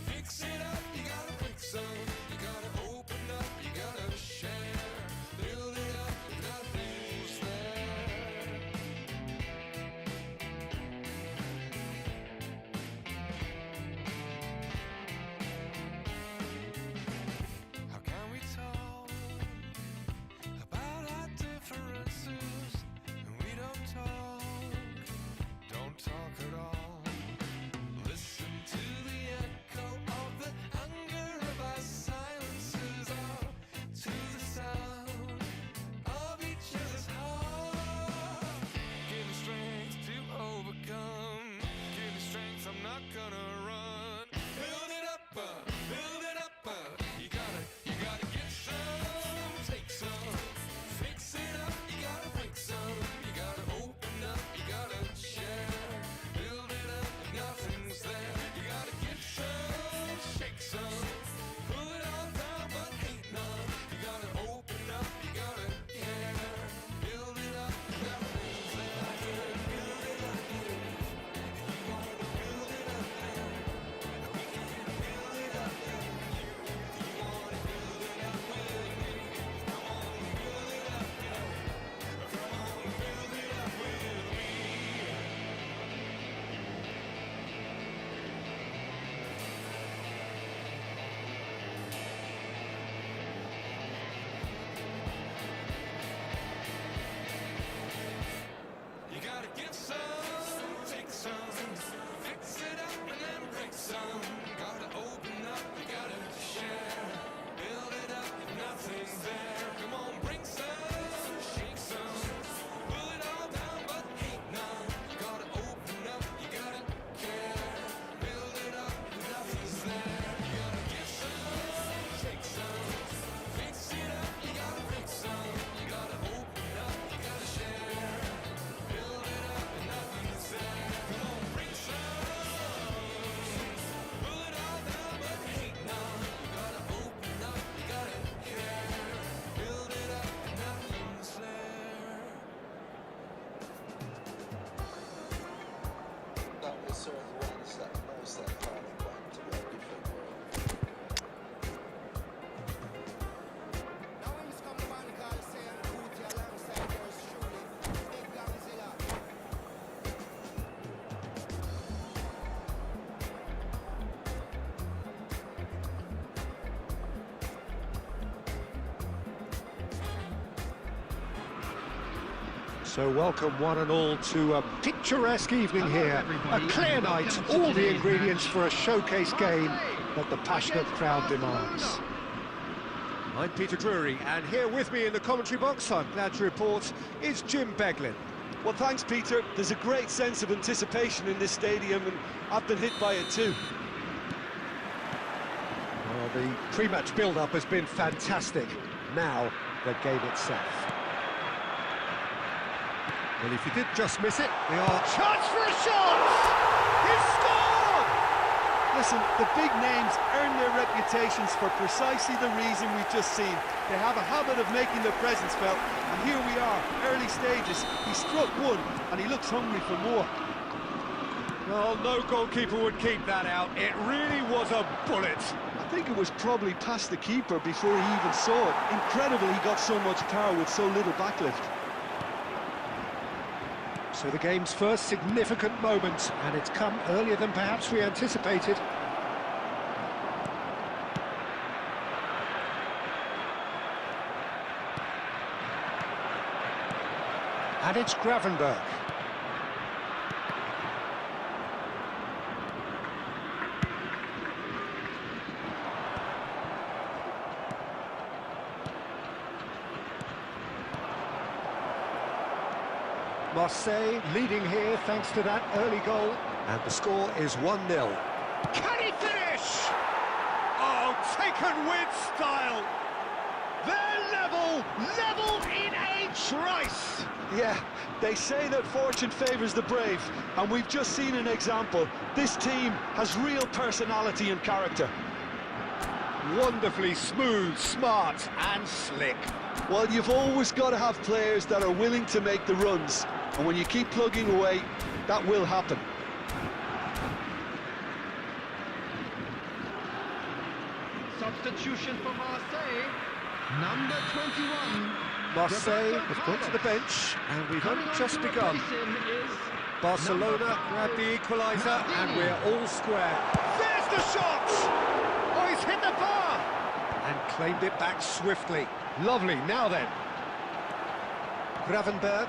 fix it up, you gotta break some, you gotta open up, you gotta share, build it up, nothing's there. How can we talk about our differences and we don't talk at all? Listen to the echo of the anger of our silences, or to the sound of each other's heart. Give me strength to overcome. Give me strength, I'm not gonna run. Build it up, you gotta get some, take some, fix it up, you gotta break some, you gotta open up, you gotta share, build it up, nothing's there, you gotta get some, shake some, pull it all down but hate none, you gotta open up, you gotta care, build it up, nothing's there, build it up, you wanna build it up, we can build it up, you wanna build it up with me, come on, build it up, come on, build it up with me. You gotta give some, take some, fix it up and then break some. Gotta open up, you gotta share, build it up if nothing's there. Come on, bring some, shake some, pull it all down but hate none. You gotta open up, you gotta care, build it up if nothing's there. You gotta give some, take some, fix it up, you gotta break some. You gotta open up, you gotta share, build it up and nothing's there. Come on, bring some, pull it all down but hate none. You gotta open up, you gotta care, build it up and nothing's there. That was sort of one step most that kind of went to where we football. Now when this come to man, call Sam Cootie alongside yours truly, Big Gangzilla. So welcome one and all to a picturesque evening here. A clear night, all the ingredients for a showcase game that the passionate crowd demands. I'm Peter Drury, and here with me in the commentary box, I'm glad to report, is Jim Beglin. Well, thanks, Peter. There's a great sense of anticipation in this stadium, and I've been hit by it too. Well, the pre-match build-up has been fantastic. Now, the game itself. Well, if he did just miss it, they are... Chance for a shot! He's scored! Listen, the big names earn their reputations for precisely the reason we've just seen. They have a habit of making their presence felt, and here we are, early stages. He struck one, and he looks hungry for more. Well, no goalkeeper would keep that out. It really was a bullet. I think it was probably past the keeper before he even saw it. Incredible he got so much power with so little backlift. So the game's first significant moment, and it's come earlier than perhaps we anticipated. And it's Gravenberch. Marseille leading here thanks to that early goal, and the score is 1-0. Can he finish? Oh, taken with style. They're level in a trice. Yeah, they say that fortune favours the brave, and we've just seen an example. This team has real personality and character. Wonderfully smooth, smart and slick. Well, you've always got to have players that are willing to make the runs, and when you keep plugging away, that will happen. Substitution for Marseille. Number 21. Marseille have gone to the bench, and we've only just begun. Barcelona grabbed the equaliser, and we're all square. There's the shot! Oh, he's hit the bar! And claimed it back swiftly. Lovely, now then. Gravenberch.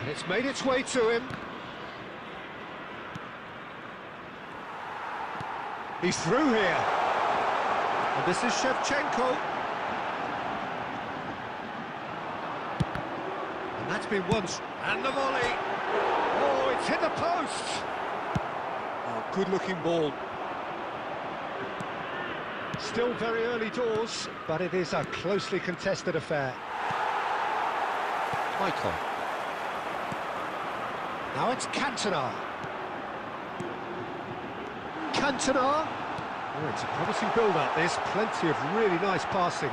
And it's made its way to him. He's through here. And this is Shevchenko. And that's been once. And the volley. Oh, it's hit the post. Oh, good-looking ball. Still very early doors, but it is a closely contested affair. Michael. Now it's Cantona. Cantona. Oh, it's a promising build-up, this. Plenty of really nice passing.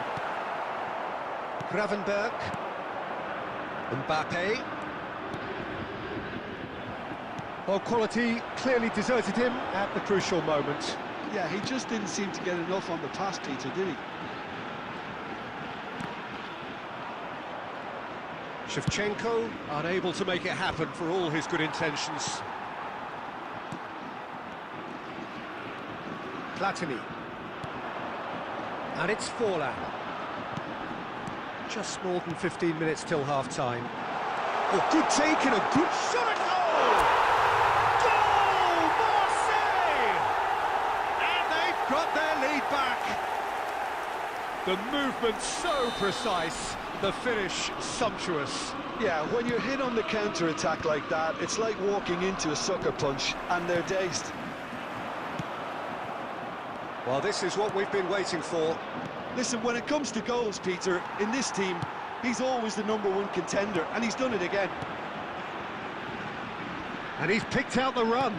Gravenberch. Mbappe. Well, quality clearly deserted him at the crucial moment. Yeah, he just didn't seem to get enough on the pass, Peter, did he? Shevchenko unable to make it happen for all his good intentions. Platini. And it's Forlan. Just more than 15 minutes till half-time. Oh, good take and a good shot at goal! Goal, Marseille! And they've got their lead back. The movement so precise, the finish sumptuous. Yeah, when you're hit on the counter-attack like that, it's like walking into a sucker punch, and they're dazed. Well, this is what we've been waiting for. Listen, when it comes to goals, Peter, in this team, he's always the #1 contender, and he's done it again. And he's picked out the run.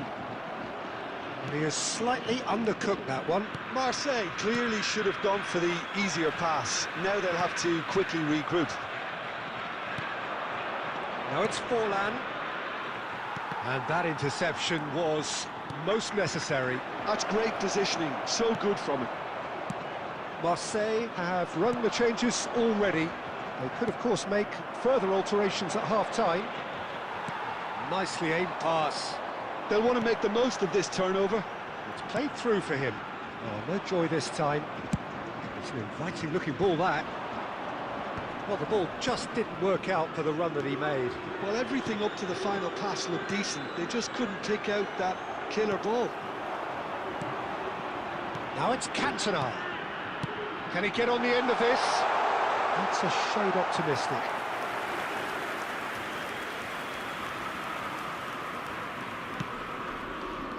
And he has slightly undercooked that one. Marseille clearly should have gone for the easier pass. Now they'll have to quickly regroup. Now it's Forlan. And that interception was most necessary. That's great positioning, so good from him. Marseille have run the changes already. They could, of course, make further alterations at half-time. Nicely aimed pass. They'll want to make the most of this turnover. It's played through for him. Oh, no joy this time. It's an inviting-looking ball, that. Well, the ball just didn't work out for the run that he made. Well, everything up to the final pass looked decent. They just couldn't pick out that killer ball. Now it's Cantona. Can he get on the end of this? That's a shade optimistic.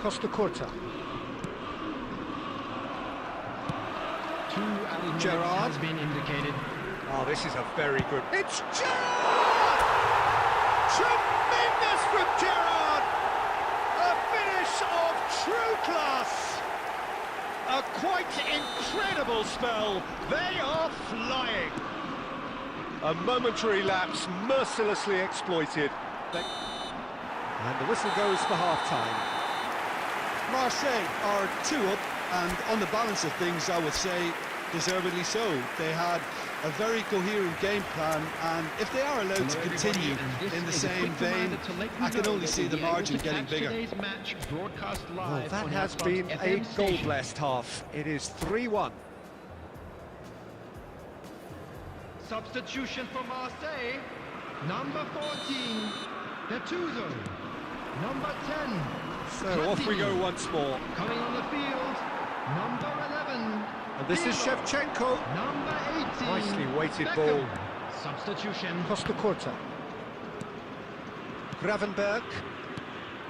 Costa Corta. Two added minutes Gerrard. has been indicated. Oh, this is a very good... It's Gerrard! Tremendous from Gerrard! A finish of true class! A quite incredible spell. They are flying. A momentary lapse mercilessly exploited. And the whistle goes for half-time. Marseille are 2 up, and on the balance of things, I would say deservedly so. They had a very coherent game plan, and if they are allowed to continue in the same vein, I can only see the margin getting bigger. Well, that has been a goal-blessed half. It is 3-1. Substitution for Marseille. Number 14, Gattuso. Number 10. So off we go once more. Coming on the field, number 11. And this is Shevchenko. Number 18. Nicely weighted Beckham. ball. Substitution. Costa Curta. Gravenberg.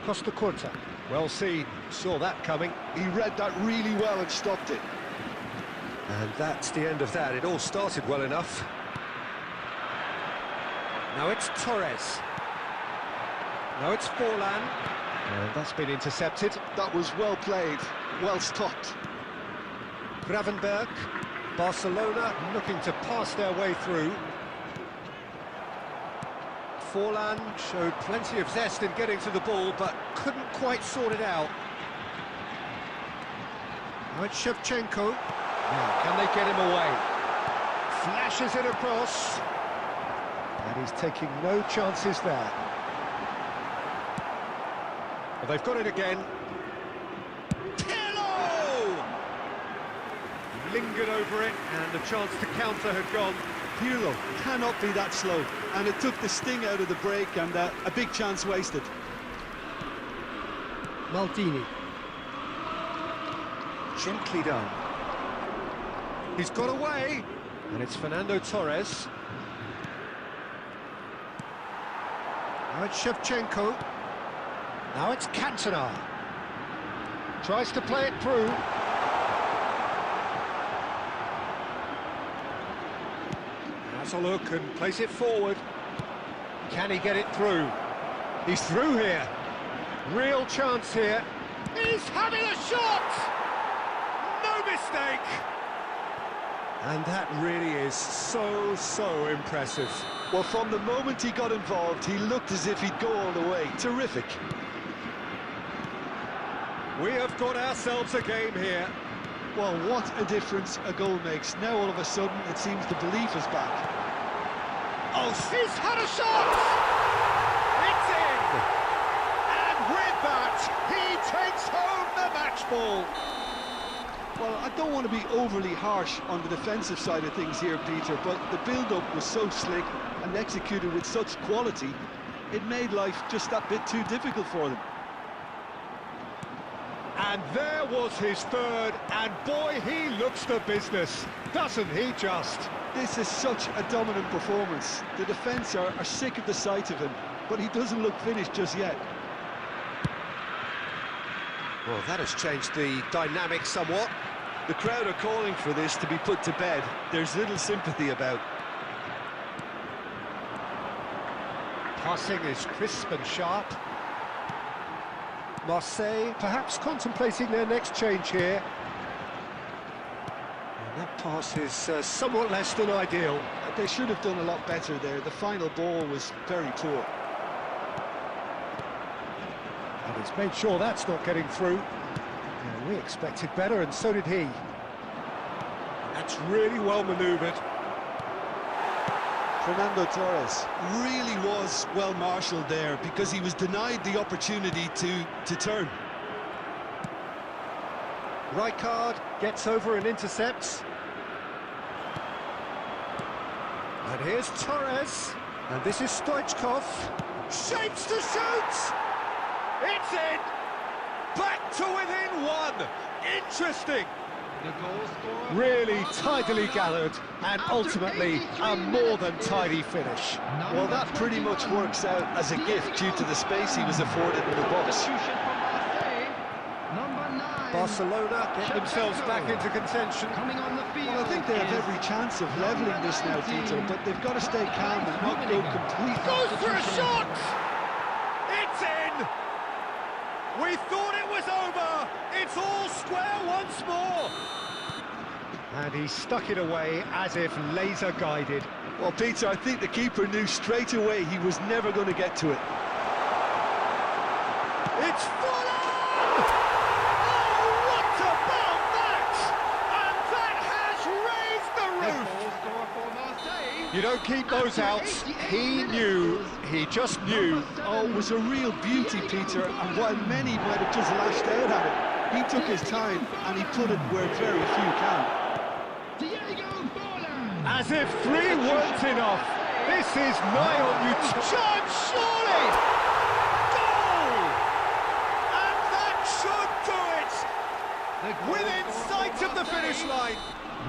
Costa Curta. Well seen. Saw that coming. He read that really well and stopped it. And that's the end of that. It all started well enough. Now it's Torres. Now it's Forlan. And that's been intercepted. That was well played, well stopped. Gravenberg. Barcelona looking to pass their way through. Forlan showed plenty of zest in getting to the ball, but couldn't quite sort it out. Now it's Shevchenko. Now, can they get him away? Flashes it across. And he's taking no chances there. Well, they've got it again. Pirlo! Lingered over it, and the chance to counter had gone. Pirlo cannot be that slow, and it took the sting out of the break, and a big chance wasted. Maldini. Gently done. He's got away, and it's Fernando Torres. Now it's Shevchenko. Now it's Cantona. Tries to play it through. Has a look and plays it forward. Can he get it through? He's through here. Real chance here. He's having a shot! No mistake! And that really is so impressive. Well, from the moment he got involved, he looked as if he'd go all the way. Terrific. We have got ourselves a game here. Well, what a difference a goal makes. Now, all of a sudden, it seems the belief is back. Oh, he's had a shot! It's in! And with that, he takes home the match ball. Well, I don't want to be overly harsh on the defensive side of things here, Peter, but the build-up was so slick and executed with such quality, it made life just that bit too difficult for them. And there was his third, and boy, he looks the business, doesn't he just? This is such a dominant performance. The defence are sick of the sight of him, but he doesn't look finished just yet. Well, that has changed the dynamic somewhat. The crowd are calling for this to be put to bed. There's little sympathy about. Passing is crisp and sharp. Marseille perhaps contemplating their next change here. And that pass is somewhat less than ideal. They should have done a lot better there. The final ball was very poor. And he's made sure that's not getting through. Yeah, we expected better, and so did he. That's really well manoeuvred. Fernando Torres really was well marshalled there because he was denied the opportunity to turn. Rijkaard gets over and intercepts. And here's Torres. And this is Stoichkov. Shapes to shoot! It's in! Back to within one! Interesting! The goal scorer Really tidily gathered, and ultimately a more than tidy finish. Well, that pretty much works out as a gift due to the space he was afforded in the box. Substitution for Marseille. Number 9. Barcelona get themselves back into contention. Coming on the field. Well, I think they have is every chance of levelling this now, Peter, but they've got to stay calm and not go completely. Goes for a shot! It's in! We thought it was over! It's all square once more! And he stuck it away as if laser guided. Well, Peter, I think the keeper knew straight away he was never going to get to it. It's Fuller! Oh, what about that? And that has raised the roof! goal score for Marseille. You don't keep those out. He knew, he just knew. Oh, it was a real beauty, Peter, and while many might have just lashed out at it, he took his time and he put it where very few can. As if 3 weren't enough. This is nigh on you. Chance, surely! Goal! And that should do it! Within sight of the finish line!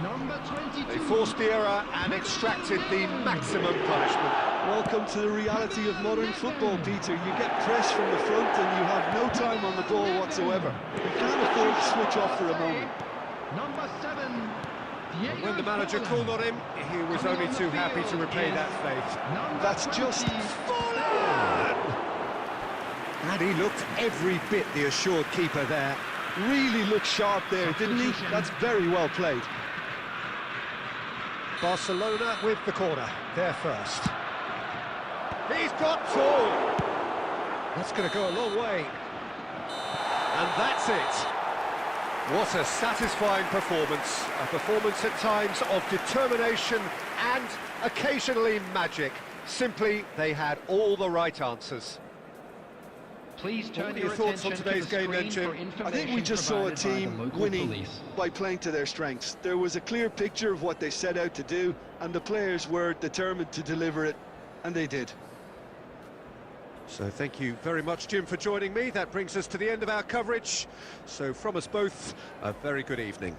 Number 22. They forced the error and extracted the maximum punishment. Welcome to the reality of modern football, Peter. You get pressed from the front and you have no time on the ball whatsoever. You can't afford to switch off for a moment. Number 7. And when the manager called on him, he was only too happy to repay that fate. That's just... And he looked every bit the assured keeper there. really looked sharp there, didn't he? That's very well played. Barcelona with the corner, they're first. He's got two! That's going to go a long way. And that's it. What a satisfying performance. A performance at times of determination and occasionally magic. Simply, they had all the right answers. Please turn your thoughts on today's game then, Jim? I think we just saw a team winning by playing to their strengths. There was a clear picture of what they set out to do, and the players were determined to deliver it, and they did. So thank you very much, Jim, for joining me. That brings us to the end of our coverage. So from us both, a very good evening.